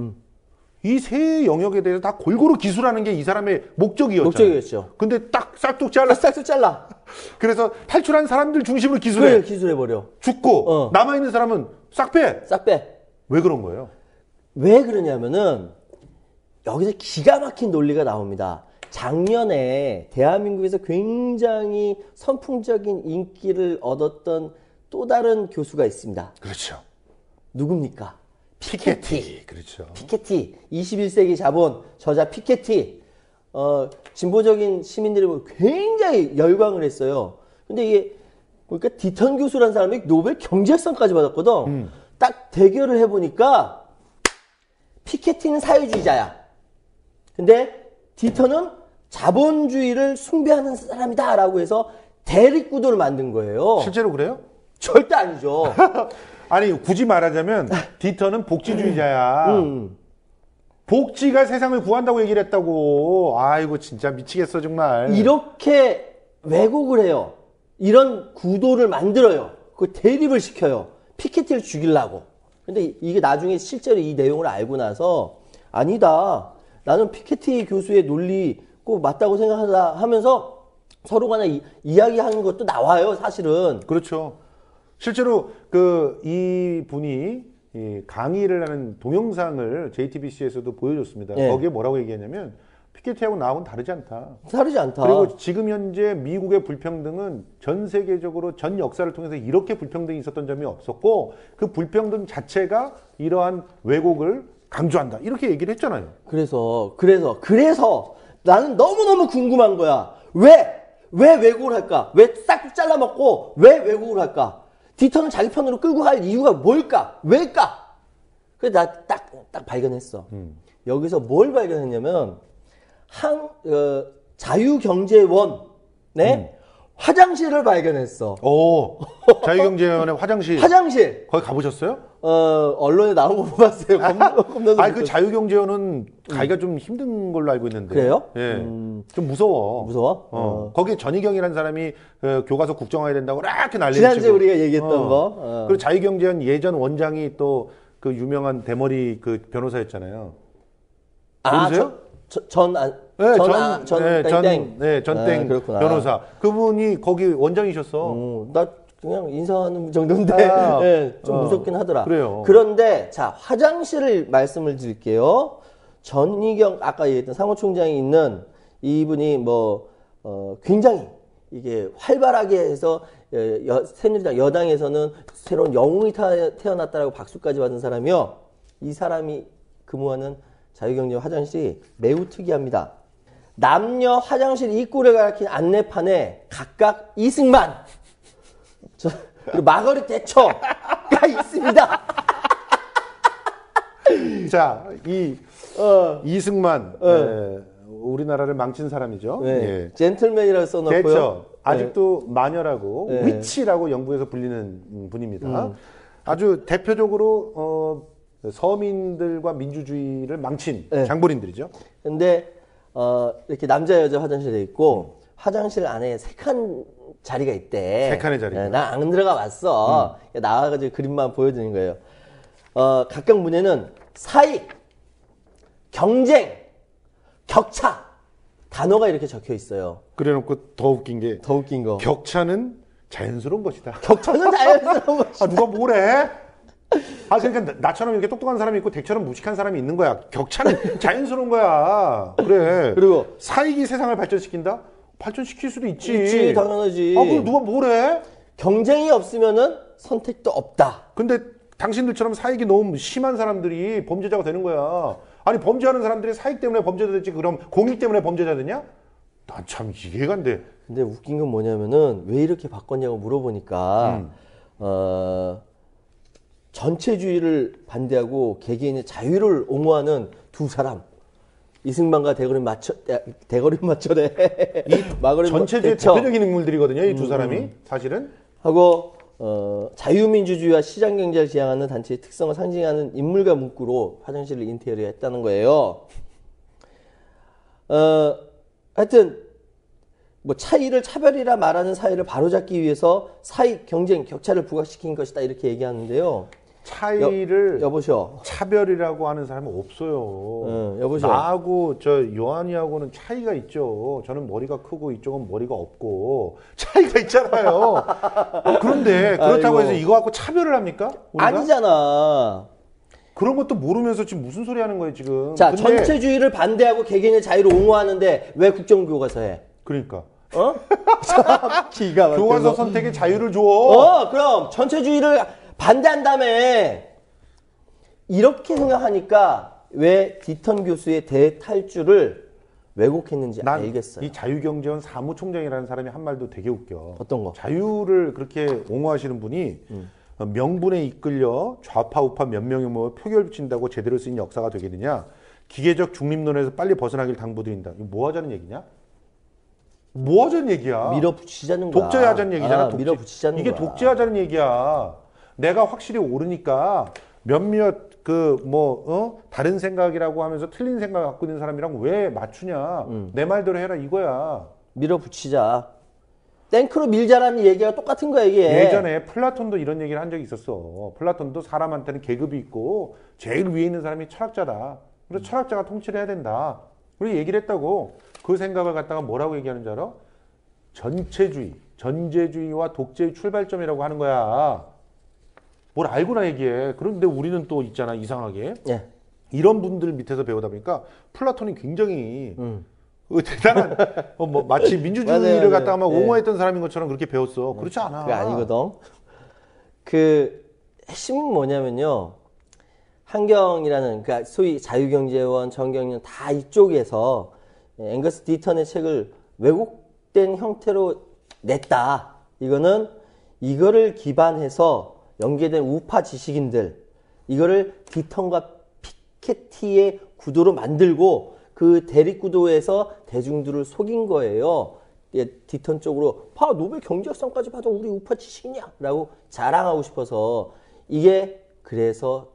이 세 영역에 대해서 다 골고루 기술하는 게 이 사람의 목적이었잖아요. 목적이었죠. 근데 딱 싹둑 잘라. 싹둑 잘라. 그래서 탈출한 사람들 중심으로 기술해. 그래, 기술해버려. 죽고 남아있는 사람은 싹 빼. 싹 빼. 왜 그런 거예요? 왜 그러냐면은 여기서 기가 막힌 논리가 나옵니다. 작년에 대한민국에서 굉장히 선풍적인 인기를 얻었던 또 다른 교수가 있습니다. 그렇죠. 누굽니까? 피케티. 그렇죠. 피케티. 21세기 자본 저자 피케티. 진보적인 시민들이 굉장히 열광을 했어요. 근데 이게 그러니까 디턴 교수라는 사람이 노벨 경제학상까지 받았거든. 딱 대결을 해보니까 피케티는 사회주의자야. 근데 디턴은 자본주의를 숭배하는 사람이다라고 해서 대립구도를 만든 거예요. 실제로 그래요? 절대 아니죠. 아니 굳이 말하자면 디턴은 복지주의자야. 복지가 세상을 구한다고 얘기를 했다고. 아이고 진짜 미치겠어 정말. 이렇게 왜곡을 해요. 이런 구도를 만들어요. 그 대립을 시켜요. 피케티를 죽이려고. 근데 이게 나중에 실제로 이 내용을 알고 나서 아니다. 나는 피케티 교수의 논리 꼭 맞다고 생각하다 하면서 서로 간에 이야기하는 것도 나와요, 사실은. 그렇죠. 실제로 이 분이 이 강의를 하는 동영상을 JTBC에서도 보여줬습니다. 네. 거기에 뭐라고 얘기했냐면 피케티하고 나하고는 다르지 않다. 다르지 않다. 그리고 지금 현재 미국의 불평등은 전 세계적으로 전 역사를 통해서 이렇게 불평등이 있었던 점이 없었고 그 불평등 자체가 이러한 왜곡을 강조한다. 이렇게 얘기를 했잖아요. 그래서 나는 너무너무 궁금한 거야. 왜 왜곡을 할까? 왜 싹둑 잘라먹고 왜 왜곡을 할까? 디턴을 자기 편으로 끌고 갈 이유가 뭘까? 왜일까? 그래서 나 딱 발견했어. 여기서 뭘 발견했냐면 자유경제원의 화장실을 발견했어. 오, 자유경제원의 화장실. 화장실. 거기 가보셨어요? 언론에 나온 거 못 봤어요. 겁나서. 그 자유경제원은 가기가 좀 힘든 걸로 알고 있는데. 그래요? 예. 좀 무서워. 무서워? 거기에 전희경이라는 사람이 교과서 국정화해야 된다고 이렇게 난리를 지난주에 치고. 우리가 얘기했던 거. 그리고 자유경제원 예전 원장이 또 그 유명한 대머리 그 변호사였잖아요. 모르세요? 전땡 그렇구나. 변호사. 그분이 거기 원장이셨어. 나 그냥 인사하는 정도인데 좀 무섭긴 하더라. 그래요. 그런데 자 화장실을 말씀을 드릴게요. 전희경 아까 얘기했던 사무총장이 있는 이분이 굉장히 이게 활발하게 해서 새누리당 여당에서는 새로운 영웅이 태어났다라고 박수까지 받은 사람이요. 이 사람이 근무하는 자유경제 화장실이 매우 특이합니다. 남녀 화장실 입구를 가리킨 안내판에 각각 이승만 그리고 마거릿 대처가 있습니다. 자, 이승만 우리나라를 망친 사람이죠. 네. 예. 젠틀맨이라고 써놓고요. 대처 아직도 마녀라고 네. 위치라고 영국에서 불리는 분입니다. 아주 대표적으로 서민들과 민주주의를 망친 네. 장본인들이죠. 근데 이렇게 남자 여자 화장실에 있고 화장실 안에 세 칸 자리가 있대. 세 칸의 자리가. 나 안 들어가 봤어. 나와가지고 그림만 보여드리는 거예요. 각각 문에는 사익, 경쟁, 격차 단어가 이렇게 적혀 있어요. 그래놓고 더 웃긴 게 더 웃긴 거. 격차는 자연스러운 것이다. 격차는 자연스러운 것이다. 아, 누가 뭐래? 아, 그러니까 나처럼 이렇게 똑똑한 사람이 있고 덱처럼 무식한 사람이 있는 거야. 격차는 자연스러운 거야. 그래. 그리고 사익이 세상을 발전시킨다? 발전시킬 수도 있지. 있지, 당연하지. 아, 그럼 누가 뭐래? 경쟁이 없으면은 선택도 없다. 근데 당신들처럼 사익이 너무 심한 사람들이 범죄자가 되는 거야. 아니, 범죄하는 사람들이 사익 때문에 범죄자 되지, 그럼 공익 때문에 범죄자 되냐? 난 참 이해가 안 돼. 근데 웃긴 건 뭐냐면은 왜 이렇게 바꿨냐고 물어보니까 전체주의를 반대하고 개개인의 자유를 옹호하는 두 사람. 이승만과 대거리 맞춰래. 전체주의 대표적인 인물들이거든요, 이 두 사람이. 사실은. 하고 자유민주주의와 시장경제를 지향하는 단체의 특성을 상징하는 인물과 문구로 화장실을 인테리어 했다는 거예요. 하여튼 뭐 차별이라 말하는 사회를 바로잡기 위해서 사익, 경쟁, 격차를 부각시킨 것이다 이렇게 얘기하는데요. 차이를 여보셔. 차별이라고 하는 사람은 없어요. 여보셔. 나하고 저 요한이하고는 차이가 있죠. 저는 머리가 크고 이쪽은 머리가 없고 차이가 있잖아요. 그런데 그렇다고 아이고. 해서 이거 갖고 차별을 합니까? 우리가? 아니잖아. 그런 것도 모르면서 지금 무슨 소리 하는 거예요, 지금. 자, 근데 전체주의를 반대하고 개개인의 자유를 옹호하는데 왜 국정교과서 해? 그러니까 어? 기가 막혀. 교과서 선택의 자유를 줘. 그럼 전체주의를 반대한다며. 이렇게 생각하니까 왜 디턴 교수의 대탈주를 왜곡했는지 난 알겠어요. 이 자유경제원 사무총장이라는 사람이 한 말도 되게 웃겨. 어떤 거? 자유를 그렇게 옹호하시는 분이 명분에 이끌려 좌파 우파 몇 명이 뭐 표결 붙인다고 제대로 쓰인 역사가 되겠느냐? 기계적 중립론에서 빨리 벗어나길 당부드린다. 이거 뭐 하자는 얘기냐? 뭐 하자는 얘기야? 밀어붙이자는 거야. 독재하자는 얘기잖아. 밀어붙이자는 이게 거야. 독재하자는 얘기야. 내가 확실히 옳으니까 몇몇 다른 생각이라고 하면서 틀린 생각 갖고 있는 사람이랑 왜 맞추냐? 내 말대로 해라 이거야. 밀어붙이자. 탱크로 밀자라는 얘기가 똑같은 거야 이게. 예전에 플라톤도 이런 얘기를 한 적이 있었어. 플라톤도 사람한테는 계급이 있고 제일 위에 있는 사람이 철학자다. 그래서 철학자가 통치를 해야 된다. 우리 얘기를 했다고. 그 생각을 갖다가 뭐라고 얘기하는 줄 알아? 전체주의, 전제주의와 독재의 출발점이라고 하는 거야. 뭘 알고나 얘기해. 그런데 우리는 또 있잖아, 이상하게. 예. 이런 분들 밑에서 배우다 보니까 플라톤이 굉장히 대단한, 마치 민주주의를 맞아요. 갖다가 막 예. 옹호했던 사람인 것처럼 그렇게 배웠어. 그렇지 않아. 그게 아니거든. 그 핵심은 뭐냐면요. 한경이라는, 그러니까 소위 자유경제원, 정경련 다 이쪽에서 앵거스 디턴의 책을 왜곡된 형태로 냈다. 이거를 기반해서 연계된 우파 지식인들, 이거를 디턴과 피케티의 구도로 만들고 그 대립구도에서 대중들을 속인 거예요. 디턴 쪽으로 봐, 노벨 경제학상까지 받은 우리 우파 지식이냐? 라고 자랑하고 싶어서 이게 그래서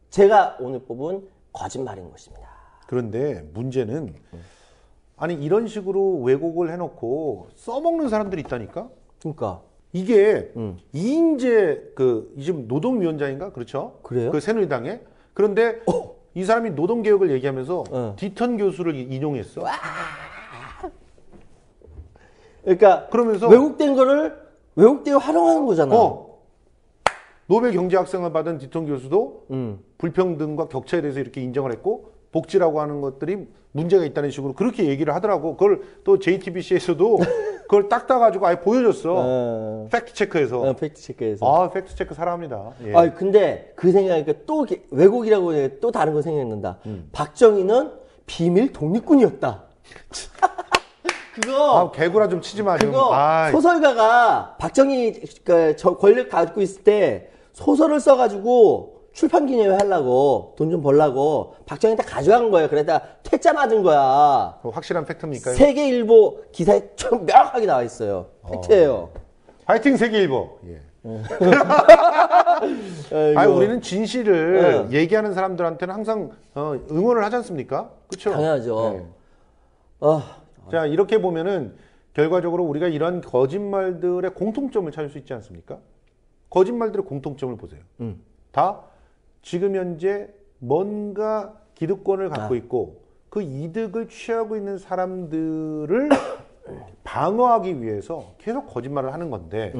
제가 오늘 뽑은 거짓말인 것입니다. 그런데 문제는 아니 이런 식으로 왜곡을 해놓고 써먹는 사람들이 있다니까? 그러니까 이게 이인재 지금 노동위원장인가? 그렇죠? 그래요? 그 새누리당에. 그런데 이 사람이 노동개혁을 얘기하면서 디턴 교수를 인용했어. 그러니까 그러면서 왜곡된 거를 왜곡되게 활용하는 거잖아. 노벨 경제학상을 받은 디턴 교수도 불평등과 격차에 대해서 이렇게 인정을 했고 복지라고 하는 것들이 문제가 있다는 식으로 그렇게 얘기를 하더라고. 그걸 또 JTBC에서도 그걸 딱 따가지고 아예 보여줬어. 팩트체크에서. 팩트체크에서. 팩트체크 사랑합니다. 예. 근데 그 생각하니까 또 왜곡이라고 또 다른 거 생각난다. 박정희는 비밀 독립군이었다. 그거 개구라 좀 치지 마. 그거 소설가가 박정희 권력 갖고 있을 때 소설을 써가지고 출판 기념회 하려고 돈 좀 벌라고 박정희한테 가져간 거예요. 그러다 퇴짜 맞은 거야. 확실한 팩트입니까? 세계일보 기사에 좀 명확하게 나와 있어요. 팩트예요. 화이팅 세계일보. 예. 우리는 진실을 얘기하는 사람들한테는 항상 응원을 하지 않습니까? 그렇죠? 당연하죠. 네. 자, 이렇게 보면은 결과적으로 우리가 이런 거짓말들의 공통점을 찾을 수 있지 않습니까? 거짓말들의 공통점을 보세요. 다 지금 현재 뭔가 기득권을 갖고 있고 그 이득을 취하고 있는 사람들을 방어하기 위해서 계속 거짓말을 하는 건데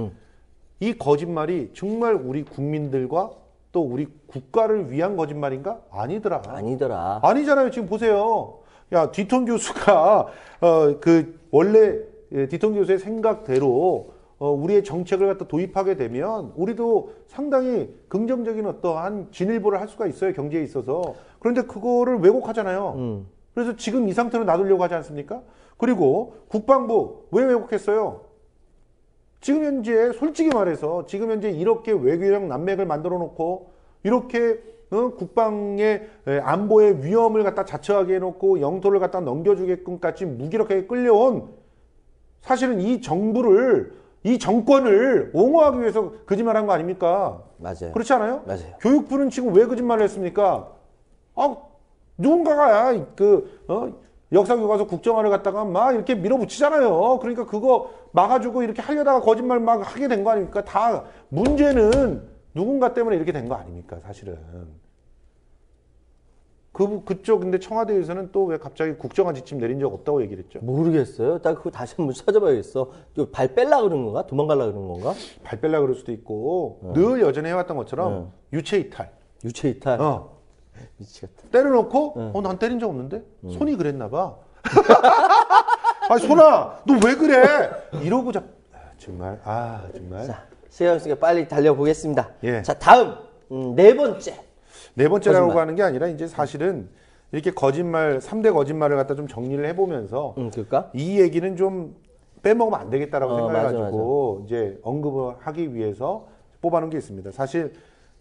이 거짓말이 정말 우리 국민들과 또 우리 국가를 위한 거짓말인가? 아니더라. 아니잖아요. 지금 보세요. 야, 뒤통 교수가 원래 뒤통 교수의 생각대로 우리의 정책을 갖다 도입하게 되면 우리도 상당히 긍정적인 어떠한 진일보를 할 수가 있어요. 경제에 있어서. 그런데 그거를 왜곡하잖아요. 그래서 지금 이 상태로 놔두려고 하지 않습니까? 그리고 국방부 왜 왜곡했어요? 지금 현재 솔직히 말해서 지금 현재 이렇게 외교력 난맥을 만들어 놓고 이렇게 국방의 안보의 위험을 갖다 자처하게 해놓고 영토를 갖다 넘겨주게끔까지 무기력하게 끌려온 사실은 이 정부를 이 정권을 옹호하기 위해서 거짓말한 거 아닙니까? 맞아요. 그렇지 않아요? 맞아요. 교육부는 지금 왜 거짓말을 했습니까? 누군가가 역사교과서 국정화를 갖다가 막 이렇게 밀어붙이잖아요. 그러니까 그거 막아주고 이렇게 하려다가 거짓말 막 하게 된 거 아닙니까? 다 문제는 누군가 때문에 이렇게 된 거 아닙니까? 사실은. 그쪽 근데 청와대에서는 또 왜 갑자기 국정화 지침 내린 적 없다고 얘기를 했죠? 모르겠어요. 딱 그거 다시 한번 찾아봐야겠어. 발 뺄라 그런 건가? 도망갈라 그런 건가? 발 뺄라 그럴 수도 있고 늘 여전히 해왔던 것처럼 유체이탈. 유체이탈. 미치겠다. 때려놓고 난 때린 적 없는데 손이 그랬나 봐. 아니 손아 너 왜 그래? 이러고 정말. 자, 시간 없으니까 빨리 달려보겠습니다. 예. 자, 다음 네 번째. 네 번째라고 거짓말. 하는 게 아니라 이제 사실은 이렇게 거짓말 3대 거짓말을 갖다 좀 정리를 해보면서 그럴까? 이 얘기는 좀 빼먹으면 안 되겠다라고 생각해가지고 맞아. 이제 언급을 하기 위해서 뽑아놓은 게 있습니다. 사실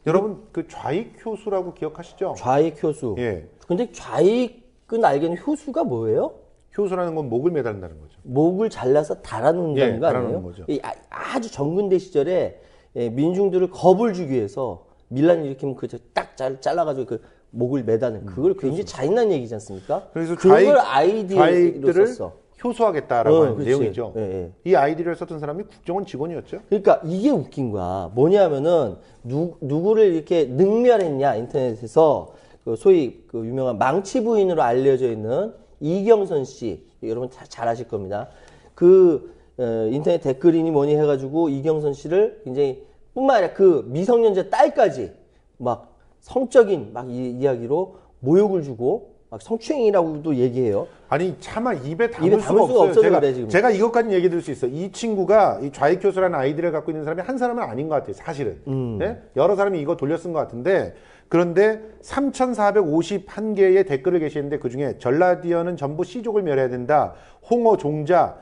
여러분 그 좌익 효수라고 기억하시죠? 좌익 효수. 예. 근데 좌익은 알기는 효수가 뭐예요? 효수라는 건 목을 매달린다는 거죠. 목을 잘라서 달아놓는다는 예, 거 아니에요? 달아놓는 거죠. 아주 전근대 시절에 민중들을 겁을 주기 위해서 밀란 일으키면 딱 잘라가지고 그 목을 매다는 그걸 굉장히 잔인한 얘기지 않습니까? 그래서 그걸 아이디어로 좌익들을 썼어. 효수하겠다라고 하는 그치. 내용이죠. 예. 이 아이디어를 썼던 사람이 국정원 직원이었죠. 그러니까 이게 웃긴 거야. 뭐냐면은 누구를 이렇게 능멸했냐 인터넷에서 그 소위 그 유명한 망치 부인으로 알려져 있는 이경선 씨 여러분 잘 아실 겁니다. 그 인터넷 댓글이니 뭐니 해가지고 이경선 씨를 굉장히 뿐만 아니라 그 미성년자 딸까지 막 성적인 막 이야기로 모욕을 주고 막 성추행이라고도 얘기해요. 아니 차마 입에 담을 수가 없어요. 제가 이것까지 얘기 드릴 수 있어요. 이 친구가 이 좌익 교수라는 아이디를 갖고 있는 사람이 한 사람은 아닌 것 같아요. 사실은. 네? 여러 사람이 이거 돌려 쓴 것 같은데 그런데 3,451개의 댓글을 게시했는데 그중에 전라디언은 전부 C족을 멸해야 된다. 홍어 종자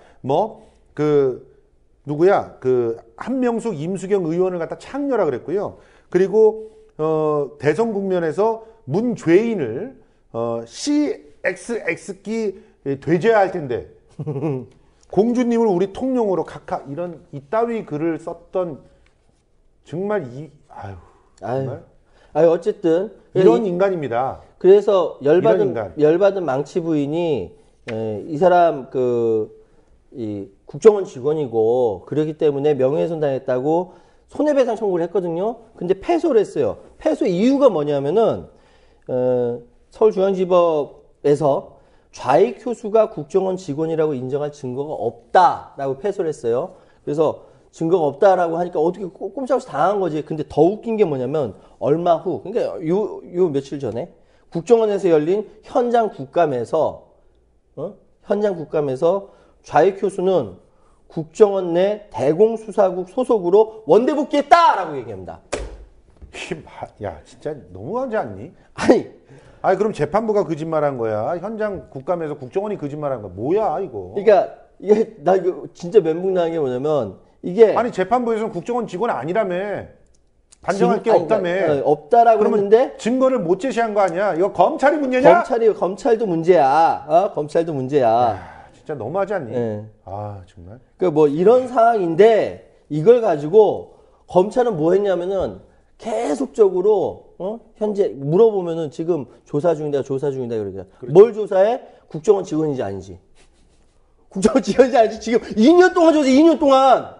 누구야? 한명숙 임수경 의원을 갖다 창녀라 그랬고요. 그리고 대선 국면에서 문죄인을 CXX기 돼져야 할 텐데 공주님을 우리 통용으로 각하 이런 이따위 글을 썼던 정말 정말 어쨌든 이런 인간입니다. 그래서 열받은 망치 부인이 이 사람 이 국정원 직원이고 그러기 때문에 명예훼손 당했다고 손해배상 청구를 했거든요. 근데 패소를 했어요. 패소 이유가 뭐냐면은 서울중앙지법에서 좌익 교수가 국정원 직원이라고 인정할 증거가 없다라고 패소를 했어요. 그래서 증거가 없다라고 하니까 어떻게 꼼짝없이 당한 거지. 근데 더 웃긴 게 뭐냐면 얼마 후, 그러니까 요 며칠 전에 국정원에서 열린 현장 국감에서 좌익 교수는 국정원 내 대공수사국 소속으로 원대 복귀했다라고 얘기합니다. 야, 진짜 너무하지 않니? 아니 그럼 재판부가 거짓말한 거야. 현장 국감에서 국정원이 거짓말한 거야. 뭐야 이거? 그러니까 나 이거 진짜 멘붕 나는 게 뭐냐면 이게 재판부에서는 국정원 직원 아니라며. 반정할 게 없다며. 없다라고 했는데 증거를 못 제시한 거 아니야? 이거 검찰이 문제냐? 검찰도 문제야. 검찰도 문제야. 야, 진짜 너무하지 않니? 네. 정말. 뭐 이런 상황인데 이걸 가지고 검찰은 뭐 했냐면은 계속적으로 현재 물어보면은 지금 조사 중이다 그러죠. 그렇죠. 뭘 조사해? 국정원 직원인지 아닌지. 국정원 직원인지 아닌지 지금 2년 동안 줬어요. 2년 동안.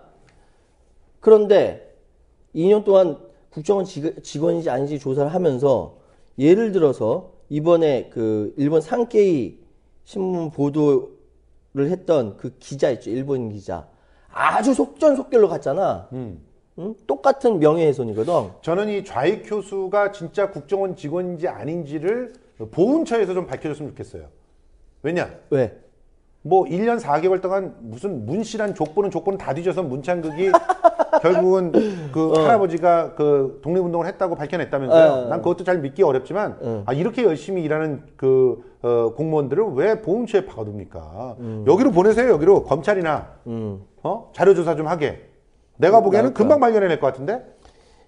그런데 2년 동안 국정원 직원인지 아닌지 조사를 하면서 예를 들어서 이번에 그 일본 산케이 신문 보도를 했던 그 기자 있죠. 일본인 기자. 아주 속전속결로 갔잖아. 응? 똑같은 명예훼손이거든. 저는 이 좌익 교수가 진짜 국정원 직원인지 아닌지를 보훈처에서 좀 밝혀줬으면 좋겠어요. 왜냐? 왜? 뭐 1년 4개월 동안 무슨 문씨란 족보는 다 뒤져서 문창극이 결국은 그 할아버지가 그 독립운동을 했다고 밝혀냈다면서요. 난 그것도 잘 믿기 어렵지만 이렇게 열심히 일하는 그 공무원들을 왜 보훈처에 파고듭니까? 여기로 보내세요. 여기로 검찰이나 자료조사 좀 하게. 내가 보기에는 금방 발견해낼 것 같은데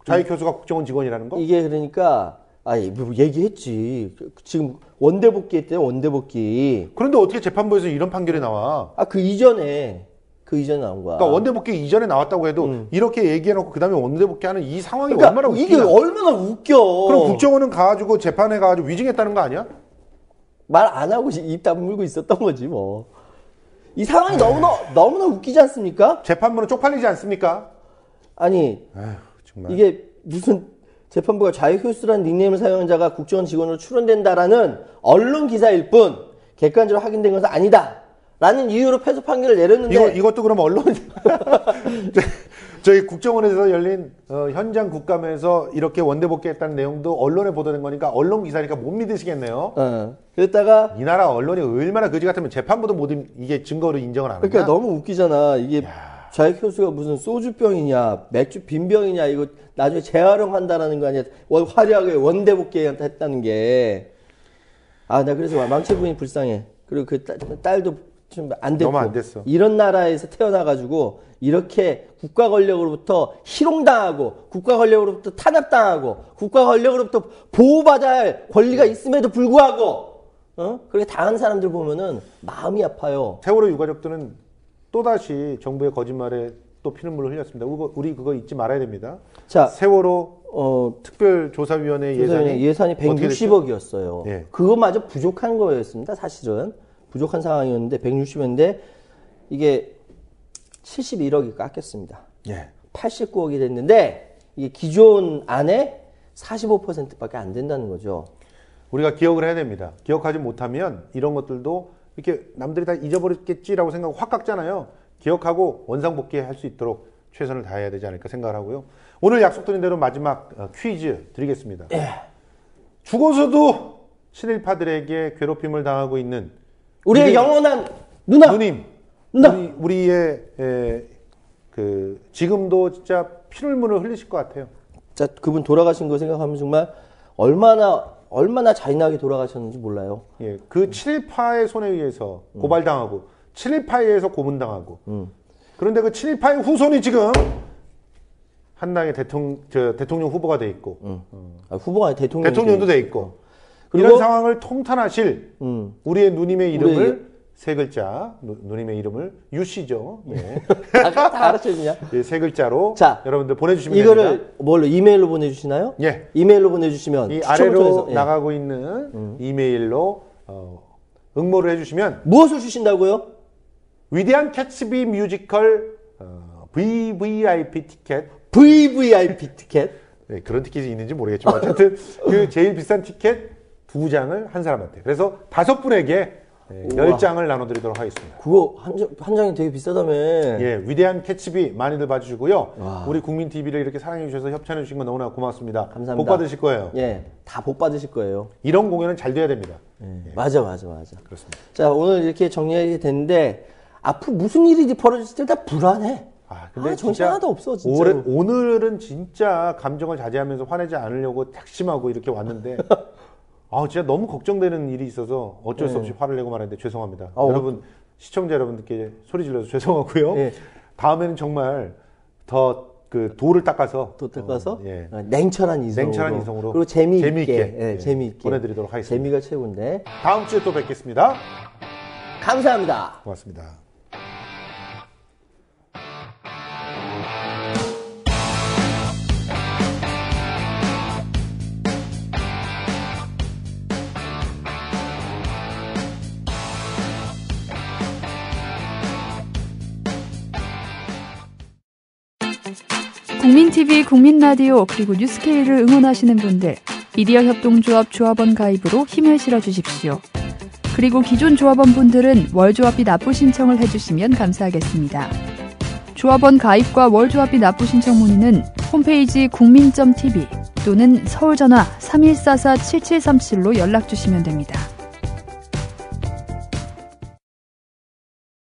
좌익 교수가 국정원 직원이라는 거? 이게 그러니까 뭐 얘기했지. 지금 원대복귀 했대요. 원대복귀. 그런데 어떻게 재판부에서 이런 판결이 나와? 그 이전에 나온 거야. 그러니까 원대복귀 이전에 나왔다고 해도 이렇게 얘기해놓고 그 다음에 원대복귀하는 이 상황이 그러니까 얼마나 웃기냐. 이게 얼마나 웃겨. 그럼 국정원은 가가지고 재판에 가가지고 위증했다는 거 아니야? 말 안 하고 입 다물고 있었던 거지 뭐. 이 상황이 너무나 웃기지 않습니까? 재판부는 쪽팔리지 않습니까? 아니 정말. 이게 무슨 재판부가 좌익교수라는 닉네임을 사용한 자가 국정원 직원으로 추론된다라는 언론 기사일 뿐 객관적으로 확인된 것은 아니다. 라는 이유로 패소 판결을 내렸는데 이것도 그럼 언론 저희 국정원에서 열린 현장 국감에서 이렇게 원대복귀했다는 내용도 언론에 보도된 거니까 언론 기사니까 못 믿으시겠네요. 그랬다가 이 나라 언론이 얼마나 거지 같으면 재판부도 이게 증거로 인정을 안 하냐. 그러니까 너무 웃기잖아. 이게 좌익 교수가 무슨 소주병이냐 맥주 빈병이냐 이거 나중에 재활용한다라는 거 아니야. 화려하게 원대복귀 했다는 게. 나 그래서 망치 부인이 불쌍해. 그리고 그 딸도 좀 안 됐고. 너무 안 됐어. 이런 나라에서 태어나가지고 이렇게 국가 권력으로부터 희롱당하고 국가 권력으로부터 탄압당하고 국가 권력으로부터 보호받아야 할 권리가 있음에도 불구하고 그렇게 당한 사람들 보면은 마음이 아파요. 세월호 유가족들은 또다시 정부의 거짓말에 또 피눈물을 흘렸습니다. 우리 그거 잊지 말아야 됩니다. 자, 세월호 특별조사위원회 예산이 160억이었어요. 예. 그것마저 부족한 거였습니다. 사실은 부족한 상황이었는데 160억인데 이게 71억이 깎였습니다. 예. 89억이 됐는데 이게 기존 안에 45%밖에 안 된다는 거죠. 우리가 기억을 해야 됩니다. 기억하지 못하면 이런 것들도 이렇게 남들이 다 잊어버렸겠지라고 생각하고 확 깎잖아요. 기억하고 원상복귀할 수 있도록 최선을 다해야 되지 않을까 생각을 하고요. 오늘 약속드린 대로 마지막 퀴즈 드리겠습니다. 죽어서도 친일파들에게 괴롭힘을 당하고 있는 우리의 영원한 누님. 우리의 지금도 진짜 피눈물을 흘리실 것 같아요. 자, 그분 돌아가신 거 생각하면 정말 얼마나 잔인하게 돌아가셨는지 몰라요. 예, 그 친일파의 손에 의해서 고발당하고 친일파에 의해서 고문당하고 그런데 그 친일파의 후손이 지금 한당의 대통령 후보가 돼 있고 후보가 아니라 대통령도 돼 있고 그리고 이런 상황을 통탄하실 우리의 누님의 이름을 세 글자 누님의 이름을 유씨죠. 예. 다 알았거든요. 예, 세 글자로 자, 여러분들 보내주시면 이거를 됩니다. 뭘로 이메일로 보내주시나요? 예. 이메일로 보내주시면 이 아래로 통해서, 나가고 있는 이메일로 응모를 해주시면 무엇을 주신다고요? 위대한 캐츠비 뮤지컬 VVIP 티켓 VVIP 티켓. 네, 그런 티켓이 있는지 모르겠지만 어쨌든 그 제일 비싼 티켓 2장을 한 사람한테 그래서 5분에게 10장을 나눠드리도록 하겠습니다. 그거 한 장이 되게 비싸다며. 예, 위대한 캐츠비 많이들 봐주시고요. 우리 국민TV를 이렇게 사랑해주셔서 협찬해주신 건 너무나 고맙습니다. 감사합니다. 복 받으실 거예요. 예, 다 복 받으실 거예요. 이런 공연은 잘 돼야 됩니다. 예. 맞아. 그렇습니다. 자, 오늘 이렇게 정리하게 됐는데 앞으로 무슨 일이 벌어질지 다 불안해. 근데 정신 하나도 없어, 진짜. 오늘은 진짜 감정을 자제하면서 화내지 않으려고 작심하고 이렇게 왔는데 진짜 너무 걱정되는 일이 있어서 어쩔 수 없이 화를 내고 말았는데 죄송합니다. 여러분 시청자 여러분들께 소리 질러서 죄송하고요. 예. 다음에는 정말 더 그 돌을 닦아서 예. 냉철한 이성으로 그리고 재미있게 보내드리도록 하겠습니다. 재미가 최고인데 다음 주에 또 뵙겠습니다. 감사합니다. 고맙습니다. 국민TV, 국민라디오 그리고 뉴스케이를 응원하시는 분들 미디어협동조합 조합원 가입으로 힘을 실어주십시오. 그리고 기존 조합원 분들은 월조합비 납부 신청을 해주시면 감사하겠습니다. 조합원 가입과 월조합비 납부 신청 문의는 홈페이지 국민.tv 또는 서울전화 3144-7737로 연락주시면 됩니다.